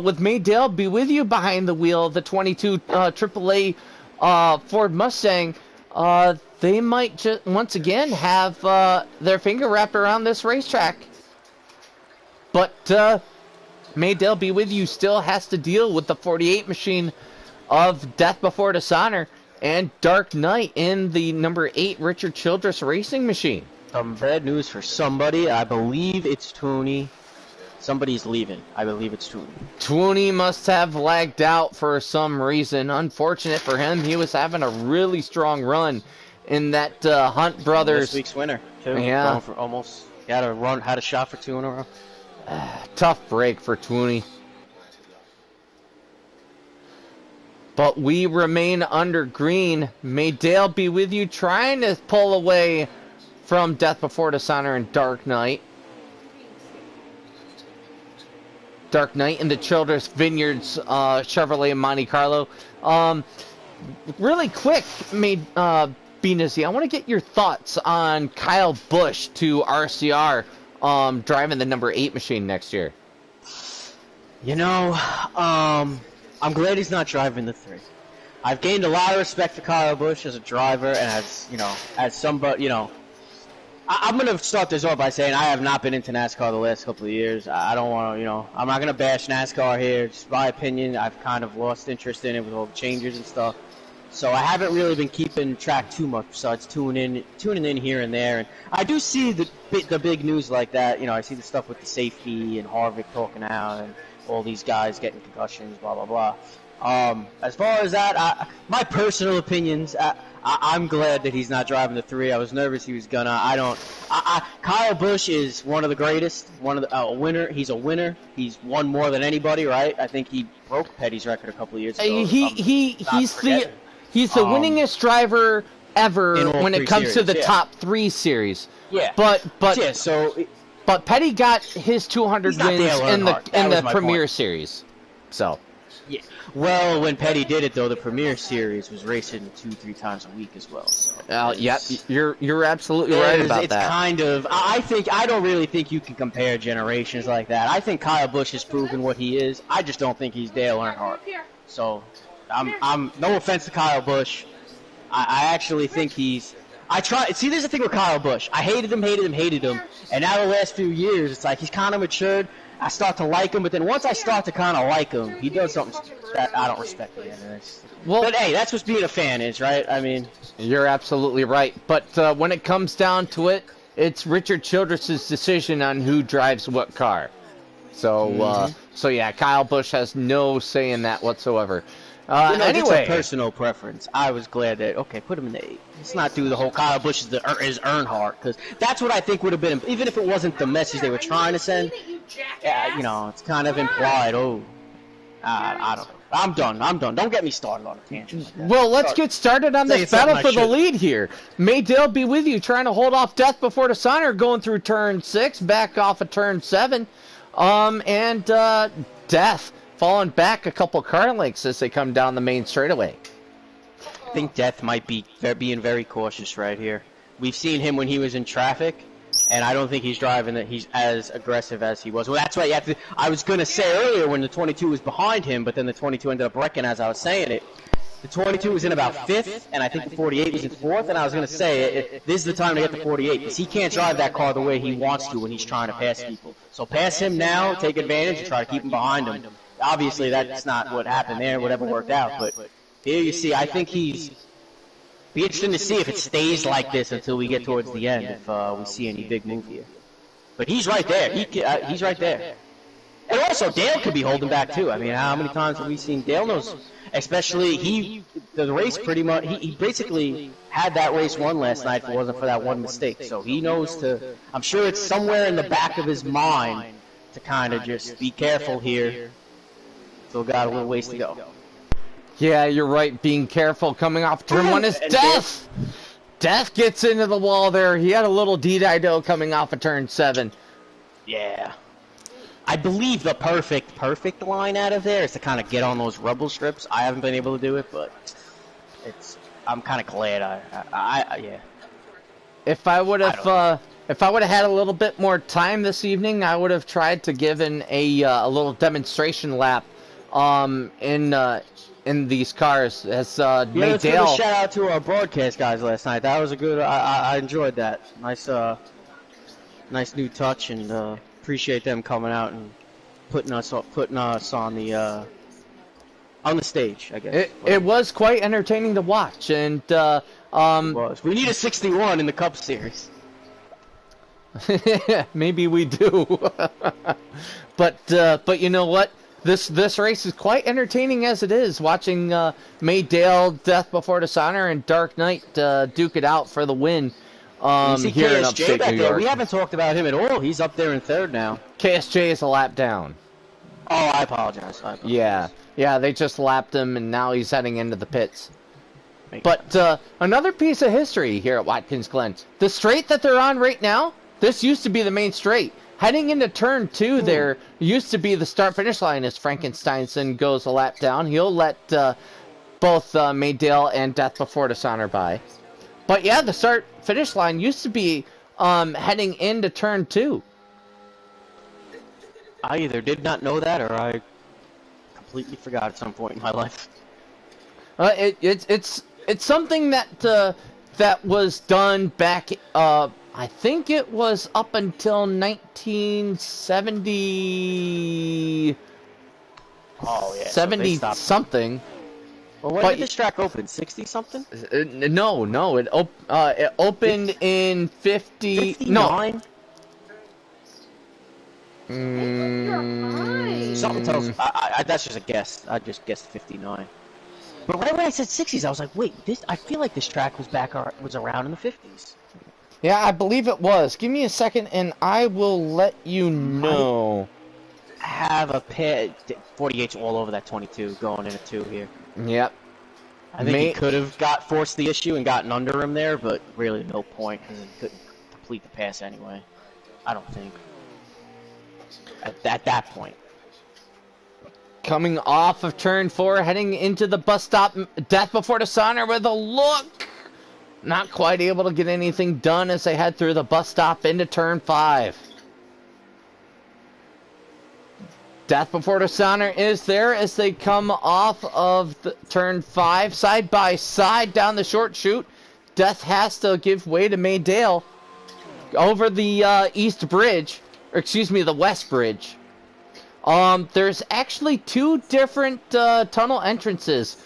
Speaker 1: With Maydale be with you behind the wheel, the 22 AAA Ford Mustang, they might just once again have their finger wrapped around this racetrack. But Maydale be with you still has to deal with the 48 machine of Death Before Dishonor and Dark Knight in the number 8 Richard Childress Racing machine.
Speaker 2: Some bad news for somebody. I believe it's Tooney. Somebody's leaving. I believe it's Tooney.
Speaker 1: Tooney must have lagged out for some reason. Unfortunate for him. He was having a really strong run in that Hunt Brothers.
Speaker 2: This week's winner, too.
Speaker 1: Yeah.
Speaker 2: Going for almost. He had a shot for 2 in a row.
Speaker 1: Tough break for Tooney. But we remain under green. Maydale be with you, trying to pull away from Death Before Dishonor and Dark Knight. Dark Knight in the Childress Vineyards Chevrolet Monte Carlo. Really quick, B-Nizzy, I want to get your thoughts on Kyle Busch to RCR driving the number 8 machine next year.
Speaker 2: I'm glad he's not driving the 3. I've gained a lot of respect for Kyle Busch as a driver and as somebody, I'm going to start this off by saying I have not been into NASCAR the last couple of years. I don't want to, I'm not going to bash NASCAR here. Just my opinion, I've kind of lost interest in it with all the changes and stuff. So I haven't really been keeping track too much besides tuning in here and there. And I do see the big news like that. I see the stuff with the safety and Harvick talking out and all these guys getting concussions, blah, blah, blah. As far as that, my personal opinions, I'm glad that he's not driving the 3. I was nervous he was gonna. Kyle Busch is one of the greatest, a winner. He's a winner. He's won more than anybody, right? I think he broke Petty's record a couple of years ago.
Speaker 1: He's the winningest driver ever when it comes to the top 3 series.
Speaker 2: Yeah.
Speaker 1: But
Speaker 2: Petty
Speaker 1: got his 200 wins in the Premier Series. So.
Speaker 2: Yeah. Well, when Petty did it, though, the Premier Series was racing 2-3 times a week as well. So
Speaker 1: you're absolutely right about that.
Speaker 2: It's kind of. I don't really think you can compare generations like that. I think Kyle Busch has proven what he is. I just don't think he's Dale Earnhardt. So, I'm no offense to Kyle Busch. I actually think he's. See, there's the thing with Kyle Busch. I hated him, and now the last few years, it's like he's kind of matured. I start to like him, but then once I start to kind of like him, he does something that I don't respect again. But hey, that's what being a fan is, right? I mean,
Speaker 1: you're absolutely right. But when it comes down to it, it's Richard Childress's decision on who drives what car. So, yeah, Kyle Busch has no say in that whatsoever. Anyway,
Speaker 2: it's a personal preference. I was glad that put him in the 8. Let's not do the whole Kyle Busch is Earnhardt, because that's what I think would have been, even if it wasn't the message they were trying to send. Yeah, it's kind of implied. I don't know. I'm done. I'm done. Don't get me started on a tangent like that.
Speaker 1: Well, let's get started on this battle for the lead here. Maydale be with you, trying to hold off Death Before Dishonor, going through turn 6, back off of turn 7. And Death falling back a couple car lengths as they come down the main straightaway.
Speaker 2: I think Death might be being very cautious right here. We've seen him when he was in traffic, and I don't think he's driving that he's as aggressive as he was. Well, that's why you have to. I was gonna say earlier when the 22 was behind him, but then the 22 ended up wrecking as I was saying it. The 22 was in about 5th, and I think the 48 was in 4th, and I was gonna say this is the time to get the 48 because he can't drive that car the way he wants to when he's trying to pass people. So pass him now, take advantage, and try to keep him behind him. Obviously, that's not what happened there, whatever worked out, but here you see, I think he's. Be interesting to see if it stays like this until we get towards the end, if we see any big move here. But he's right there. He's right there. And also, Dale could be holding back too. I mean, how many times have we seen Dale knows? Especially the race pretty much. He basically had that race won last night if it wasn't for that one mistake. So he knows to. I'm sure it's somewhere in the back of his mind to kind of just be careful here. Still got a little ways to go.
Speaker 1: Yeah, you're right. Being careful coming off turn 1 is Death. Death gets into the wall there. He had a little D-Dido coming off of turn 7.
Speaker 2: Yeah. I believe the perfect line out of there is to kind of get on those rubble strips. I haven't been able to do it, but I'm kind of glad yeah.
Speaker 1: If I would have had a little bit more time this evening, I would have tried to give in a little demonstration lap in these cars as Maydale.
Speaker 2: Let's give a shout out to our broadcast guys last night. That was a good. I enjoyed that. Nice new touch, and appreciate them coming out and putting us on the stage. I guess
Speaker 1: it was quite entertaining to watch, and
Speaker 2: it was. We need a 61 in the Cup Series.
Speaker 1: Maybe we do, but you know what? This race is quite entertaining as it is. Watching Maydale, Death Before Dishonor, and Dark Knight duke it out for the win here in upstate New York.
Speaker 2: We haven't talked about him at all. He's up there in 3rd now.
Speaker 1: KSJ is a lap down.
Speaker 2: Oh, I apologize.
Speaker 1: Yeah, they just lapped him, and now he's heading into the pits. But another piece of history here at Watkins Glen. The straight that they're on right now, this used to be the main straight. Heading into turn 2 there used to be the start-finish line as Frankensteinson goes a lap down. He'll let both Maydale and Death Before Dishonor by. But yeah, the start-finish line used to be heading into turn 2.
Speaker 2: I either did not know that or I completely forgot at some point in my life.
Speaker 1: It's something that was done back... I think it was up until 1970.
Speaker 2: Oh yeah,
Speaker 1: 70 something.
Speaker 2: Well, when did this track open? 60 something?
Speaker 1: No. It opened in 50.
Speaker 2: 59?
Speaker 1: No.
Speaker 2: Something tells me. That's just a guess. I just guessed 59. But right when I said 60s, I was like, wait, I feel like this track was around in the 50s.
Speaker 1: Yeah, I believe it was. Give me a second, and I will let you know.
Speaker 2: I have a pair 48's all over that 22 going in a 2 here.
Speaker 1: Yep.
Speaker 2: I think he could have forced the issue and gotten under him there, but really no point because he couldn't complete the pass anyway. I don't think. At that point.
Speaker 1: Coming off of turn 4, heading into the bus stop, Death Before Dishonor with a look. Not quite able to get anything done as they head through the bus stop into turn 5. Death Before Dishonor is there as they come off of turn 5, side by side down the short chute. Death has to give way to Maydale over the east bridge, or excuse me, the west bridge. There's actually 2 different tunnel entrances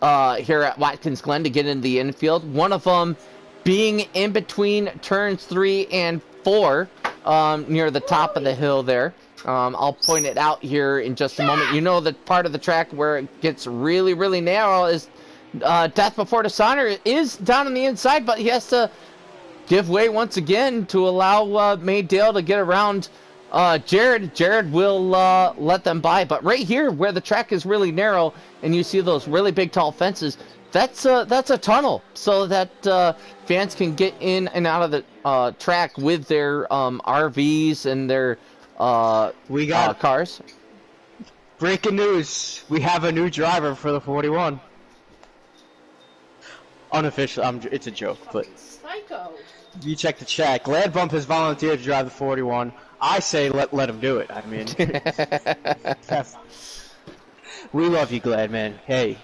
Speaker 1: here at Watkins Glen to get into the infield. One of them being in between turns 3 and 4, near the top of the hill there. I'll point it out here in just a moment. You know the part of the track where it gets really, really narrow is Death Before Dishonor is down on the inside, but he has to give way once again to allow Maydale to get around Jared will let them by, but right here where the track is really narrow and you see those really big tall fences, that's a tunnel so that fans can get in and out of the track with their RVs and their
Speaker 2: We got
Speaker 1: cars.
Speaker 2: breaking news. We have a new driver for the 41. Unofficial. It's a joke, but
Speaker 3: Psycho.
Speaker 2: you check the chat. Glad Bump has volunteered to drive the 41. I say let him do it. I mean, we love you, Glad, man. Hey,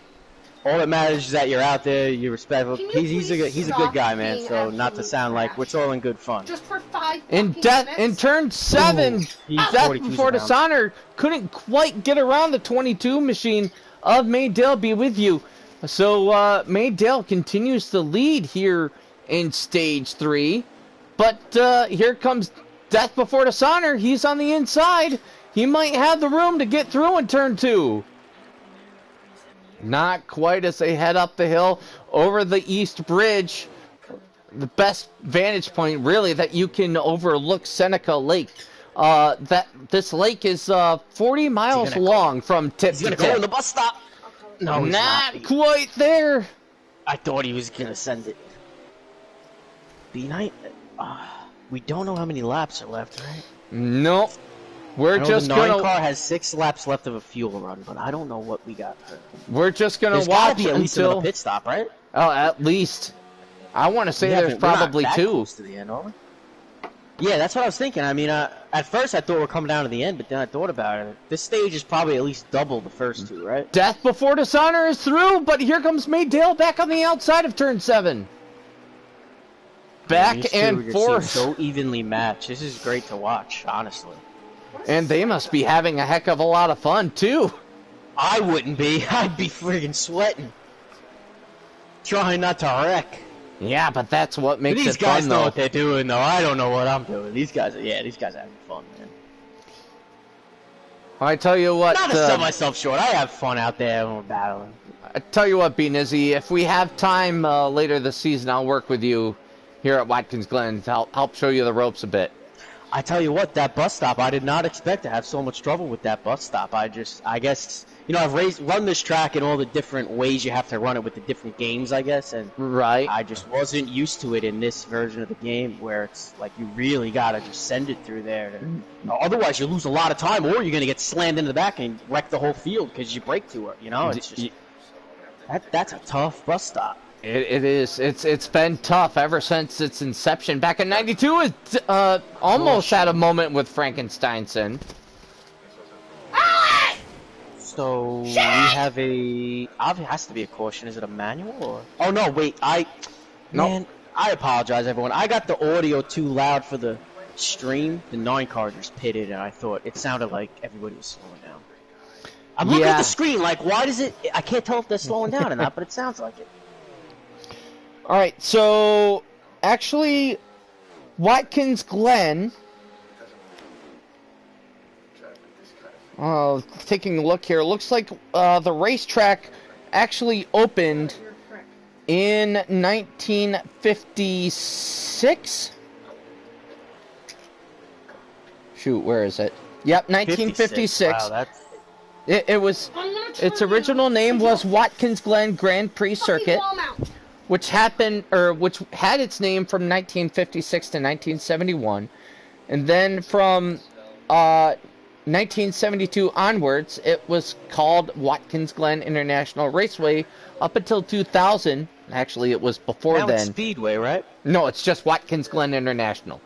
Speaker 2: all that matters is that you're out there, you're respectful.
Speaker 3: Can you
Speaker 2: He's a
Speaker 3: please
Speaker 2: good guy,
Speaker 3: stop
Speaker 2: man.
Speaker 3: being
Speaker 2: So not to
Speaker 3: absolute
Speaker 2: sound like
Speaker 3: trash?
Speaker 2: it's all in good fun.
Speaker 3: Just for 5
Speaker 1: In
Speaker 3: fucking
Speaker 1: in
Speaker 3: minutes?
Speaker 1: turn 7,
Speaker 2: Ooh, he's
Speaker 1: Death
Speaker 2: 42
Speaker 1: before
Speaker 2: pounds.
Speaker 1: dishonor couldn't quite get around the 22 machine of Maydale be with you. So Maydale continues to lead here in stage 3, but here comes Death before dishonor. He's on the inside. He might have the room to get through in turn 2. Not quite as they head up the hill over the East Bridge. The best vantage point, really, that you can overlook Seneca Lake. This lake is 40 miles long from tip
Speaker 2: He's
Speaker 1: to
Speaker 2: gonna
Speaker 1: tip.
Speaker 2: go to the bus stop. No, he's
Speaker 1: Not
Speaker 2: not.
Speaker 1: quite there.
Speaker 2: I thought he was gonna send it. B-Night. We don't know how many laps are left, right?
Speaker 1: Nope. We're
Speaker 2: I know
Speaker 1: just
Speaker 2: the 9
Speaker 1: gonna
Speaker 2: car has 6 laps left of a fuel run, but I don't know what we got.
Speaker 1: we're just gonna
Speaker 2: There's gotta
Speaker 1: watch
Speaker 2: be at least
Speaker 1: until
Speaker 2: another pit stop, right?
Speaker 1: oh, at least I want to say
Speaker 2: Yeah,
Speaker 1: there's
Speaker 2: but we're not
Speaker 1: probably
Speaker 2: that
Speaker 1: 2.
Speaker 2: close to the end, are we? Yeah, that's what I was thinking. I mean, at first I thought we're coming down to the end, but then I thought about it. This stage is probably at least double the first 2, right?
Speaker 1: Death before dishonor is through, but here comes Maydale back on the outside of turn 7. Back
Speaker 2: These two
Speaker 1: and
Speaker 2: just
Speaker 1: forth.
Speaker 2: seem so evenly matched. This is great to watch, honestly.
Speaker 1: And they must be having a heck of a lot of fun, too.
Speaker 2: I wouldn't be. I'd be friggin' sweating. Trying not to wreck.
Speaker 1: Yeah, but that's what makes
Speaker 2: These
Speaker 1: it
Speaker 2: guys
Speaker 1: fun,
Speaker 2: know
Speaker 1: though.
Speaker 2: what they're doing, though. I don't know what I'm doing. These guys are having fun, man.
Speaker 1: I tell you what,
Speaker 2: Not to sell myself short. I have fun out there when we're battling.
Speaker 1: I tell you what, B Nizzy, if we have time later this season, I'll work with you here at Watkins Glen to help show you the ropes a bit.
Speaker 2: I tell you what, that bus stop, I did not expect to have so much trouble with that bus stop. I guess, you know, I've run this track in all the different ways you have to run it with the different games, I guess, and
Speaker 1: Right.
Speaker 2: I just wasn't used to it in this version of the game where it's like you really gotta just send it through there. Otherwise, you lose a lot of time, or you're gonna get slammed into the back and wreck the whole field because you brake too hard. You know, it's just that's a tough bus stop.
Speaker 1: It is. It's been tough ever since its inception. Back in '92, it almost had a moment with Frankensteinson.
Speaker 2: So we have it has to be a caution. Is it a manual or? Oh no, wait.
Speaker 1: No.
Speaker 2: Man, I apologize, everyone. I got the audio too loud for the stream. The 9 car just pitted, and I thought it sounded like everybody was slowing down. I'm looking at the screen, like, why does it? I can't tell if they're slowing down or not, but it sounds like it.
Speaker 1: All right, so actually, Watkins Glen. Taking a look here, looks like the racetrack actually opened in 1956. Shoot, where is it? Yep, 1956.
Speaker 2: Wow, that's
Speaker 1: It was. Its original name was Watkins Glen Grand Prix Circuit, which had its name from 1956 to 1971, and then from 1972 onwards, it was called Watkins Glen International Raceway up until 2000. Actually, it was before
Speaker 2: now
Speaker 1: then.
Speaker 2: it's Speedway, right?
Speaker 1: No, it's just Watkins Glen International.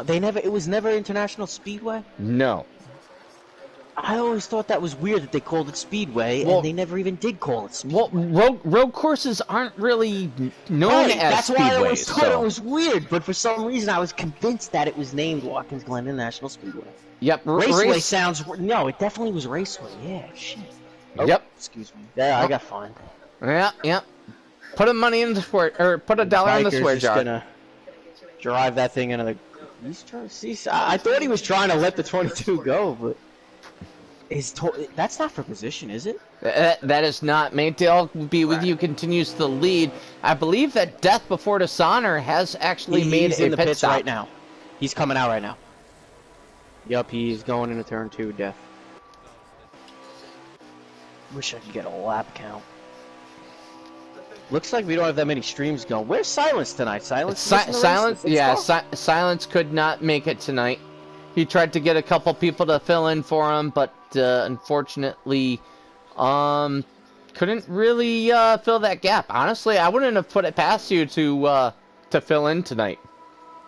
Speaker 2: It was never International Speedway?
Speaker 1: No.
Speaker 2: I always thought that was weird that they called it Speedway,
Speaker 1: Well-
Speaker 2: and they never even did call it Speedway.
Speaker 1: Well, road courses aren't really known
Speaker 2: Right,
Speaker 1: as
Speaker 2: that's why I always
Speaker 1: speedways.
Speaker 2: thought
Speaker 1: So.
Speaker 2: it was weird, but for some reason I was convinced that it was named Watkins Glen International Speedway.
Speaker 1: Yep,
Speaker 2: Raceway sounds... No, it definitely was Raceway, yeah, shit. Oh,
Speaker 1: Yep.
Speaker 2: excuse me. Yeah, I got fined.
Speaker 1: Yeah. Put a money in the swear, or put a dollar in the
Speaker 2: Biker's
Speaker 1: swear
Speaker 2: just
Speaker 1: jar.
Speaker 2: gonna drive that thing into the... He's trying to see... I thought he was trying to let the 22 go, but... That's not for position, is it?
Speaker 1: That is not. Maydale will be with you, continues to lead. I believe that Death Before Dishonor has actually made
Speaker 2: He's
Speaker 1: a
Speaker 2: in the
Speaker 1: pit
Speaker 2: pits
Speaker 1: stop.
Speaker 2: right now. He's coming out right now. Yup, he's going into turn 2, Death. Wish I could get a lap count. Looks like we don't have that many streams going. Where's Silence tonight? Silence?
Speaker 1: Silence, yeah, Silence could not make it tonight. He tried to get a couple people to fill in for him, but unfortunately, couldn't really fill that gap. Honestly, I wouldn't have put it past you to fill in tonight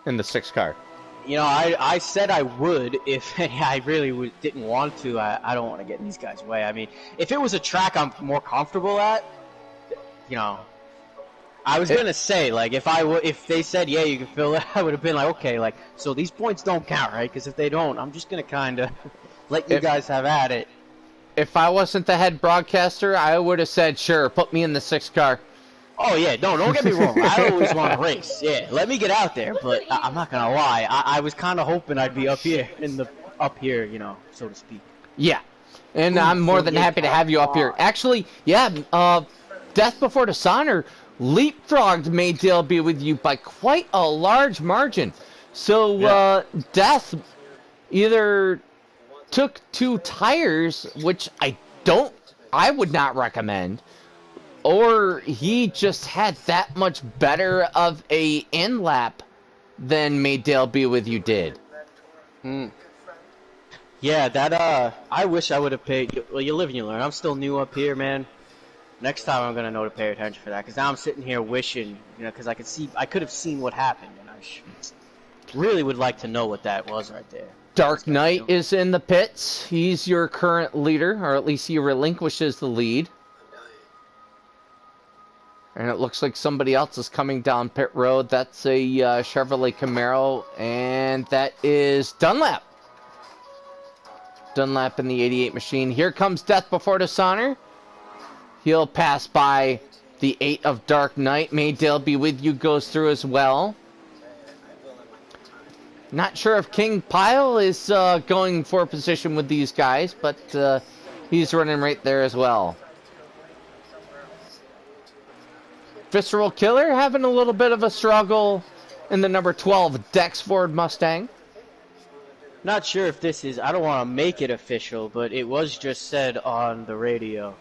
Speaker 1: in the 6 car.
Speaker 2: You know, I said I would if I really didn't want to. I don't want to get in these guys' way. I mean, if it was a track I'm more comfortable at, you know, I was gonna say, like, if they said, yeah, you can fill it, I would have been like, okay, like, so these points don't count, right? Because if they don't, I'm just gonna kind of let you guys have at it.
Speaker 1: If I wasn't the head broadcaster, I would have said, sure, put me in the 6 car.
Speaker 2: Oh yeah, no, don't get me wrong. I always want to race. Yeah, let me get out there, but I'm not gonna lie. I was kind of hoping I'd be up here you know, so to speak.
Speaker 1: Yeah, and I'm more than happy to have you up here. Actually, yeah, Death Before Dishonor leapfrogged Maydale Be With You by quite a large margin. So Death either took 2 tires, which I would not recommend, or he just had that much better of a end lap than Maydale Be With You did.
Speaker 2: Yeah, that I wish I would have paid. Well, you live and you learn. I'm still new up here, man. Next time I'm gonna know to pay attention for that, because now I'm sitting here wishing, you know, because I could have seen what happened, and I really would like to know what that was right there.
Speaker 1: Dark Knight is in the pits. He's your current leader, or at least he relinquishes the lead. And it looks like somebody else is coming down pit road. That's a Chevrolet Camaro, and that is Dunlap. Dunlap in the 88 machine. Here comes Death Before Dishonor. He'll pass by the 8 of Dark Knight. Maydale Be With You goes through as well. Not sure if King Pile is going for a position with these guys, but he's running right there as well. Visceral Killer having a little bit of a struggle in the number 12 Dex Ford Mustang.
Speaker 2: Not sure if this is, I don't want to make it official, but it was just said on the radio.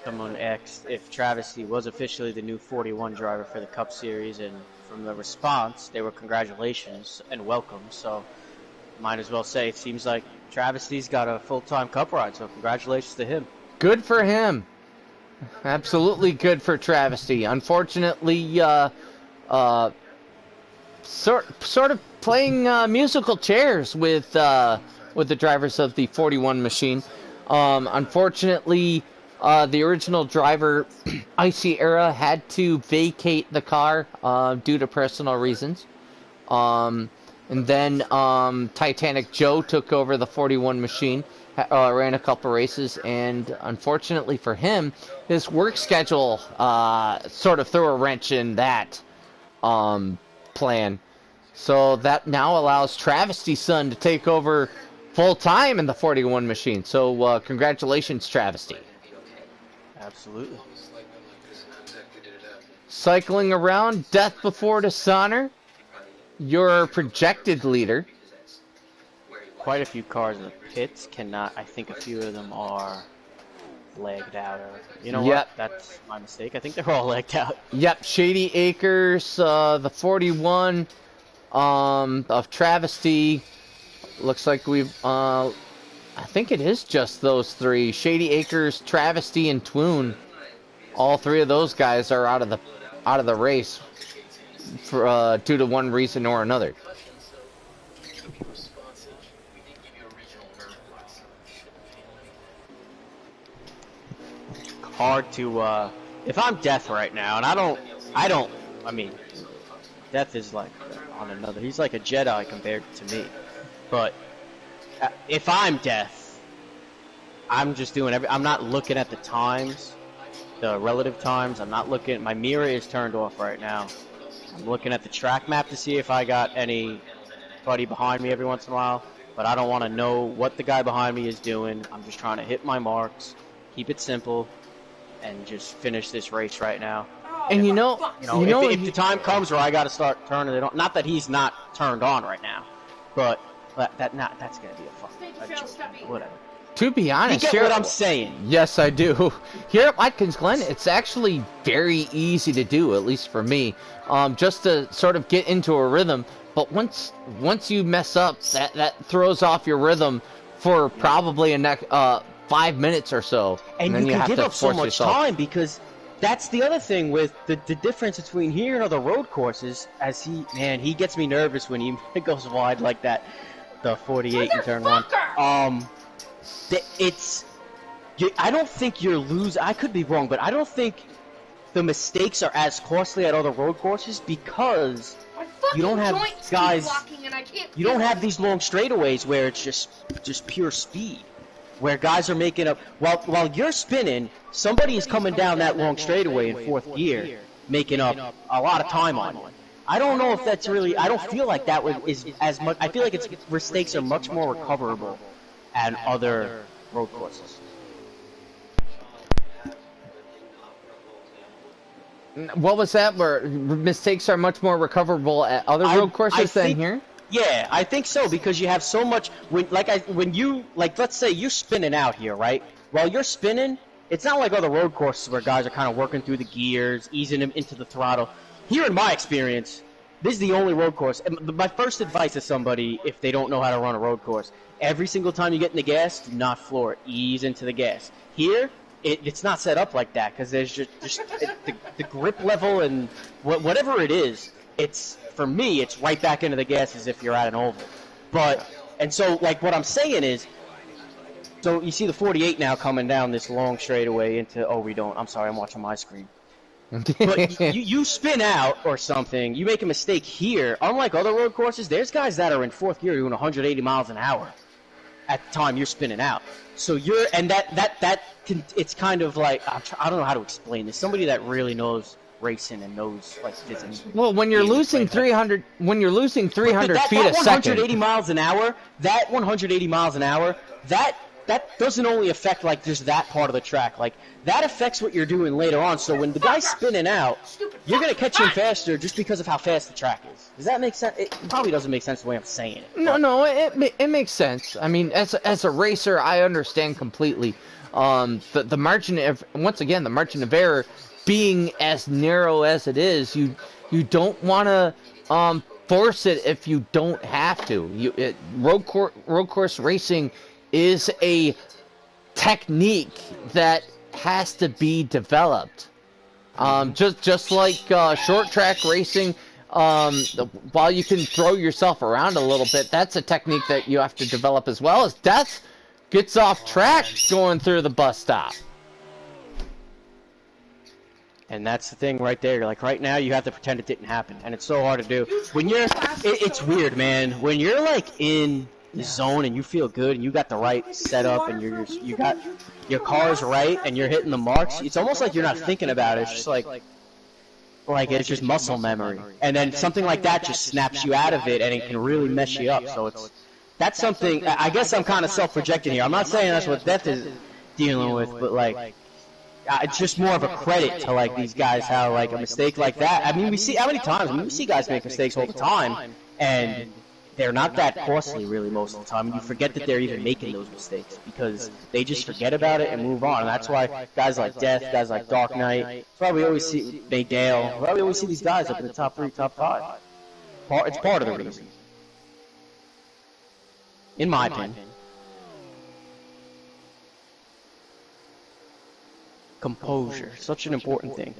Speaker 2: Someone asked if Travesty was officially the new 41 driver for the Cup Series, and from the response, they were congratulations and welcome. So, might as well say it seems like Travesty's got a full-time Cup ride, so congratulations to him.
Speaker 1: Good for him. Absolutely good for Travesty. Unfortunately, sort of playing musical chairs with the drivers of the 41 machine. Unfortunately, the original driver, Icy Era, had to vacate the car due to personal reasons. And then Titanic Joe took over the 41 machine, ran a couple races, and unfortunately for him, his work schedule sort of threw a wrench in that plan. So that now allows Travesty's son to take over full-time in the 41 machine. So congratulations, Travesty.
Speaker 2: Absolutely.
Speaker 1: Cycling around, Death Before Dishonor, your projected leader.
Speaker 2: Quite a few cars in the pits cannot. I think a few of them are legged out. Or, you know what? That's my mistake. I think they're all legged out.
Speaker 1: Yep, Shady Acres, the 41 of Travesty. Looks like we've... I think it is just those 3. Shady Acres, Travesty, and Twoon. All 3 of those guys are out of the race for due to one reason or another.
Speaker 2: Hard to if I'm Death right now, and I mean, Death is like on another. He's like a Jedi compared to me, but. If I'm Death, I'm just doing I'm not looking at the times, the relative times. I'm not looking. My mirror is turned off right now. I'm looking at the track map to see if I got anybody behind me every once in a while. But I don't want to know what the guy behind me is doing. I'm just trying to hit my marks, keep it simple, and just finish this race right now.
Speaker 1: And
Speaker 2: if the time comes where I got to start turning it on, not that he's not turned on right now, but That's gonna be a joke. Whatever.
Speaker 1: To be honest,
Speaker 2: You get what I'm saying?
Speaker 1: Yes, I do. Here at Watkins Glen, it's actually very easy to do, at least for me, just to sort of get into a rhythm. But once you mess up, that throws off your rhythm for probably a 5 minutes or so,
Speaker 2: and
Speaker 1: then
Speaker 2: you
Speaker 1: have
Speaker 2: can give
Speaker 1: to
Speaker 2: up so
Speaker 1: force
Speaker 2: much
Speaker 1: yourself.
Speaker 2: time because that's the other thing with the difference between here and other road courses. As he gets me nervous when he goes wide like that, the 48 in turn one. I don't think you're losing. I could be wrong, but I don't think the mistakes are as costly at other road courses because you don't have guys. You don't have these long straightaways where it's just pure speed, where guys are making up. While you're spinning, somebody is coming down that long straightaway in fourth gear, making up a lot of time on you. I don't know if that's really. I don't feel like that is as much. I feel like its mistakes are much more recoverable at other road courses.
Speaker 1: What was that? Where mistakes are much more recoverable at other road courses than here?
Speaker 2: Yeah, I think so because you have so much. Let's say you're spinning out here, right? While you're spinning, it's not like other road courses where guys are kind of working through the gears, easing them into the throttle. Here, in my experience, this is the only road course. And my first advice to somebody, if they don't know how to run a road course, every single time you get in the gas, do not floor it. Ease into the gas. Here, it's not set up like that because there's just the grip level and whatever it is. For me, it's right back into the gas as if you're at an oval. And so like what I'm saying is, so you see the 48 now coming down this long straightaway into. Oh, we don't. I'm sorry, I'm watching my screen. But you spin out or something, you make a mistake here. Unlike other road courses, there's guys that are in fourth gear doing 180 miles an hour at the time you're spinning out. So it's kind of like I don't know how to explain this. Somebody that really knows racing and knows like physics.
Speaker 1: Well, when you're losing 300 feet a second,
Speaker 2: 180 miles an hour, that 180 miles an hour, that doesn't only affect like just that part of the track. Like that affects what you're doing later on. So when the guy's spinning out, you're gonna catch him faster just because of how fast the track is. Does that make sense? It probably doesn't make sense the way I'm saying it.
Speaker 1: No, it makes sense. I mean, as a racer, I understand completely. The margin of the margin of error being as narrow as it is, you don't want to force it if you don't have to. Road course racing is a technique that has to be developed. Just like short track racing, while you can throw yourself around a little bit, that's a technique that you have to develop as well. As Death gets off track going through the bus stop.
Speaker 2: And that's the thing right there. Like right now, you have to pretend it didn't happen, and it's so hard to do. When it's weird, man. When you're like in the zone and you feel good and you got the right setup and you got your car's right and you're hitting the marks, it's almost like you're not thinking about it. It's just like it's just muscle memory. And then something like that just snaps you out of it and it can really mess you up. So that's something. I guess I'm kind of self-projecting here. I'm not saying that's what Death is dealing with, but like. It's just more of a credit to like these guys how like a mistake like that. I mean, we see how many times we see guys make mistakes all the time, and they're not that costly really most of the time. You forget that they're even making those mistakes because they just forget about it and move on. And that's why guys like Death, guys like Dark Knight, that's why we always see Dale. Why we always see these guys up in the top 3, top 5. It's part of the reason, in my opinion. Composure, such an important thing.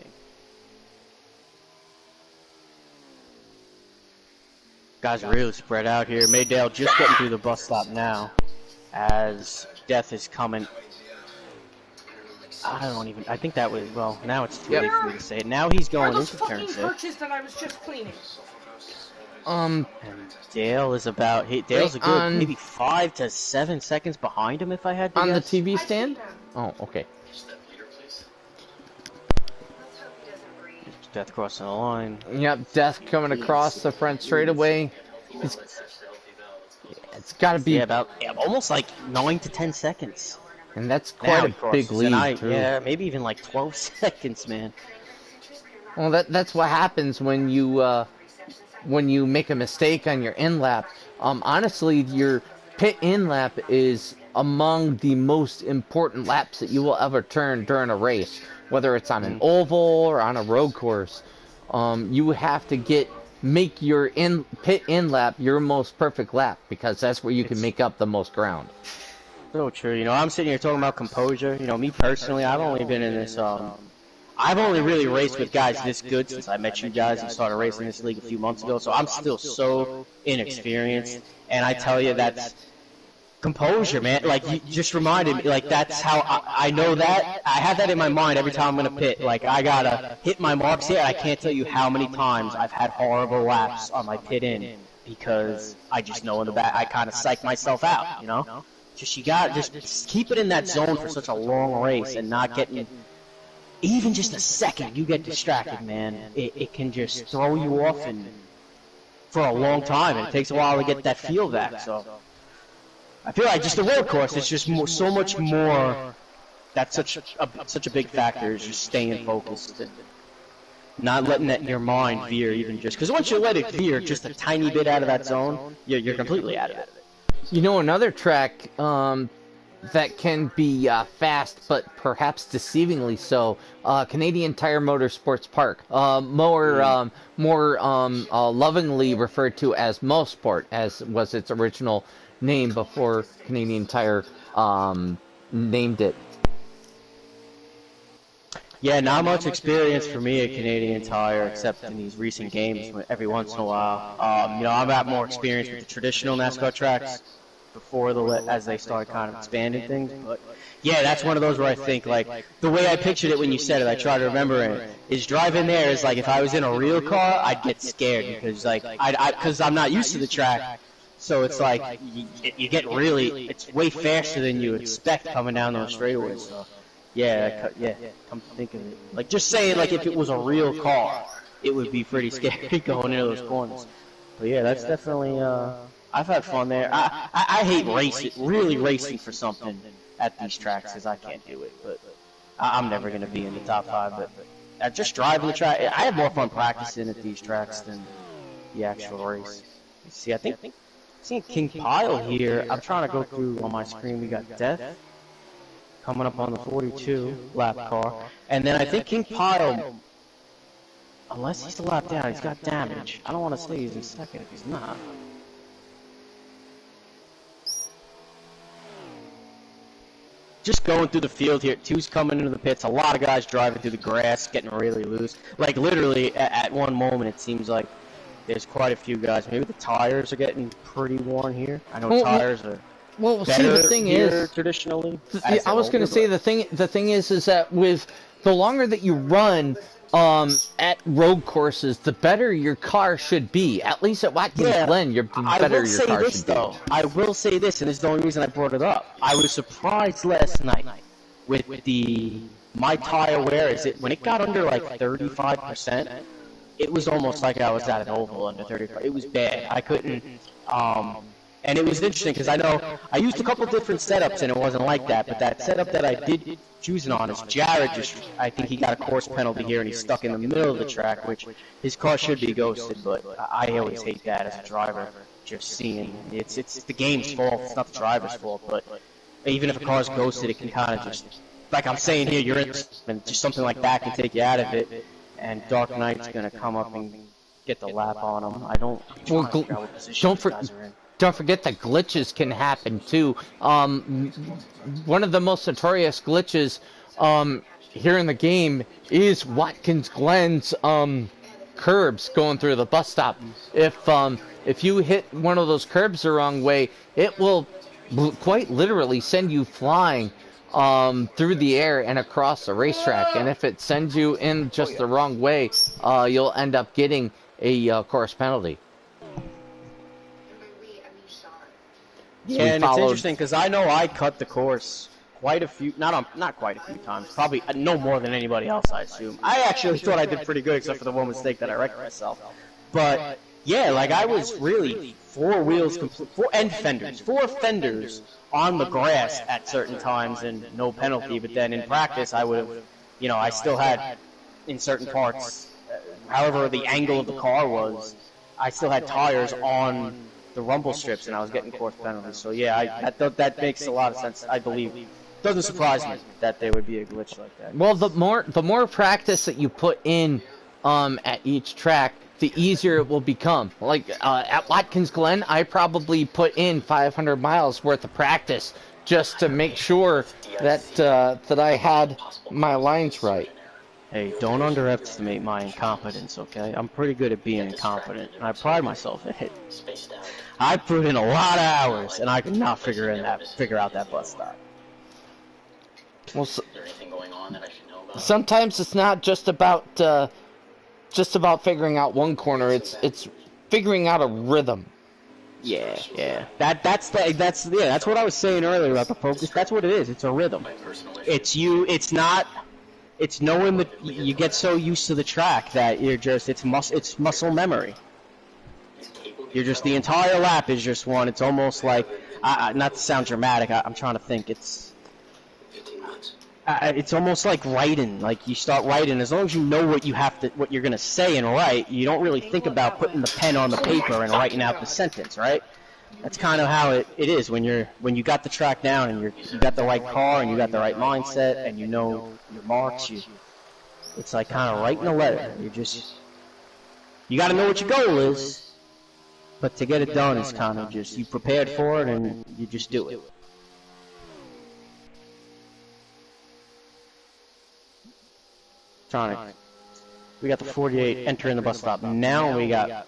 Speaker 2: Guys are really spread out here. Maydale just getting through the bus stop now as Death is coming. I think that was, well, now it's too late for me to say it. Now he's going into turn 6.
Speaker 3: That I was just cleaning.
Speaker 2: And Dale is Dale's a good maybe 5 to 7 seconds behind him if I had to guess.
Speaker 1: The TV stand? Oh, okay.
Speaker 2: Death crossing the line.
Speaker 1: Yep, Death coming across the front straightaway. It's got to be
Speaker 2: about almost like 9 to 10 seconds.
Speaker 1: And that's quite a big lead, too.
Speaker 2: Yeah, maybe even like 12 seconds, man.
Speaker 1: Well, that's what happens when you when you make a mistake on your in lap, honestly, your pit in lap is among the most important laps that you will ever turn during a race, whether it's on an oval or on a road course. You have to make your pit in lap your most perfect lap, because that's where you can make up the most ground.
Speaker 2: So true. You know, I'm sitting here talking about composure. You know, me personally, I've only been in this. I've only really raced with guys this good since I met you guys and started racing this league a few months ago. So I'm still so inexperienced, and I tell you that's composure, man. Like, you just reminded me. Like, that's how I know that. I have that in my mind every time I'm gonna pit. Like, I gotta hit my marks here. I can't tell you how many times I've had horrible laps on my pit in because I just know in the back I kind of psych myself out. You know. You got just keep it in that zone for such a long race and not getting even just a second you get distracted, man. It can just throw you off and for a long time, and it takes a while to get that feel back. So I feel like just the road course, it's just so much more. That's such a big factor is just staying focused and not letting your mind veer even just because once you let it veer just a tiny bit out of that zone, you're completely out of it.
Speaker 1: You know, another track that can be fast, but perhaps deceivingly so, Canadian Tire Motorsports Park, more lovingly referred to as Mosport, as was its original name before Canadian Tire named it.
Speaker 2: Yeah, not much experience for me at Canadian Tire, except in these recent games every once in a while. You know, I've got more experience with the traditional NASCAR tracks before as they start kind of expanding things. But yeah, that's one of those where I think, like, the way I pictured it when you said it, I try to remember it, is driving there is like if I was in a real car, I'd get scared because, like, because I'm not used to the track. So it's like you get really, it's way faster than you expect coming down those straightaways. So yeah, come to think of it, like just saying, like if it was a real car, it would be pretty scary going into those corners. But yeah, that's definitely. I've had fun there. I hate really racing for something at these tracks because I can't do it. But I'm never going to be in the top 5. But just driving the track, I have more fun practicing at these tracks than the actual race. You see, I think seeing King Pile here. I'm trying to go through on my screen. We got Death coming up on the 42 lap car, and then I think King Pile, unless he's a lap down, he's got damage. I don't want to say he's in second if he's not. Just going through the field here, 2's coming into the pits, a lot of guys driving through the grass, getting really loose. Like, literally, at one moment, it seems like there's quite a few guys. Maybe the tires are getting pretty worn here. I know tires are better
Speaker 1: see, the thing
Speaker 2: here
Speaker 1: is,
Speaker 2: traditionally.
Speaker 1: I was going to say, the thing is that with the longer that you run at road courses, the better your car should be. At least at Watkins Glen, the better your car should be.
Speaker 2: I will say this, and this is the only reason I brought it up. I was surprised last night with my tire wear. When it got under like 35%, it was almost like I was at an oval under 35. It was bad. I couldn't. And it was interesting because I know I used a couple different setups and it wasn't like that. But that setup that I did choosing on is Jared. I think he got a course penalty here and he's stuck in the middle of the track, which his car should be ghosted. But I always hate that as a driver. Just seeing it's the game's fault. It's not the driver's fault. But even if a car's ghosted, it can kind of just, like I'm saying here, you're in, and just something like that can take you out of it. And Dark Knight's gonna come up and get the lap on him. I don't.
Speaker 1: Don't forget that glitches can happen too. One of the most notorious glitches here in the game is Watkins Glen's curbs going through the bus stop. If you hit one of those curbs the wrong way, it will quite literally send you flying through the air and across the racetrack. And if it sends you in just the wrong way, you'll end up getting a course penalty.
Speaker 2: Yeah, and it's interesting because I know I cut the course quite a few, not quite a few times, probably no more than anybody else, I assume. I actually thought I did pretty good except for the one mistake that I wrecked myself. But yeah, like I was really four fenders on the grass at certain times and no penalty. But then in practice, I would have, I still had in certain parts, however the angle of the car was, I still had tires on the rumble strips, and I was getting course penalties. So yeah, I thought that makes a lot of sense. I believe. Doesn't surprise me that there would be a glitch like that.
Speaker 1: Well, the more practice that you put in at each track, the easier it will become. Like at Watkins Glen, I probably put in 500 miles worth of practice just to make sure that that I had my lines right.
Speaker 2: Hey, don't underestimate my incompetence, okay? I'm pretty good at being incompetent, and I pride myself in it. I put in a lot of hours, and I could not figure out that bus stop.
Speaker 1: Well, sometimes it's not just about figuring out one corner. It's figuring out a rhythm.
Speaker 2: Yeah. That's what I was saying earlier about the focus. That's what it is. It's a rhythm. It's you. It's not. It's knowing that you get so used to the track that you're just. It's muscle memory. You're just the entire lap is just one. It's almost like not to sound dramatic. I'm trying to think. It's almost like writing. Like you start writing, as long as you know what you're gonna say and write, you don't really think about putting the pen on the paper and writing out the sentence, right? That's kind of how it is when you got the track down and you got the right car and you got the right mindset and you know your marks. It's like kind of writing a letter. You got to know what your goal is, but to get it done is kind of just you prepared for it and you just do it. We got the 48 entering the bus stop. Now we got.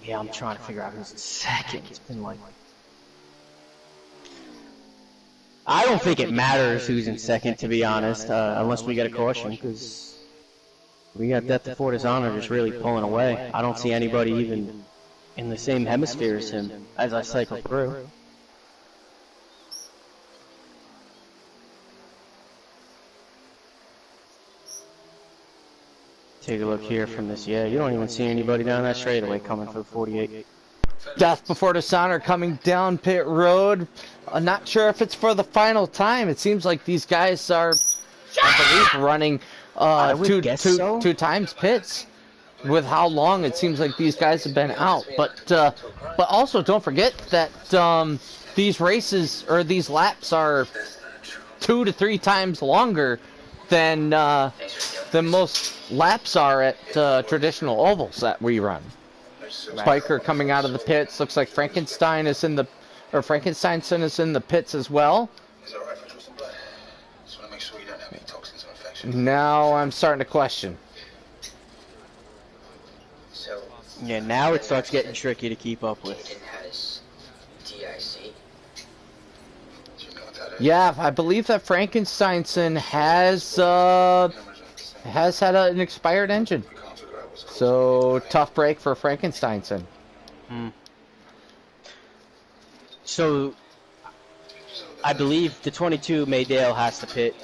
Speaker 2: Yeah, I'm trying to figure out who's in second. It's been like. I don't think it matters who's in second, to be honest, unless we get a caution, because we got Death Before Dishonor just really pulling away. I don't see anybody even in the same hemisphere as him as I cycle through. Take a look here from this. Yeah, you don't even see anybody down that straightaway coming for the 48.
Speaker 1: Death Before Dishonor coming down pit road. I'm not sure if it's for the final time. It seems like these guys are, I believe, running two times pits. With how long it seems like these guys have been out, but also don't forget that these races or these laps are 2 to 3 times longer than most laps are at traditional ovals that we run. Spiker coming out of the pits. Looks like Frankensteinson is in the pits as well. Now I'm starting to question.
Speaker 2: Yeah, now it starts getting tricky to keep up with.
Speaker 1: Yeah, I believe that Frankensteinson has had an expired engine. So, tough break for Frankensteinson.
Speaker 2: So, I believe the 22 Maydale has to pit.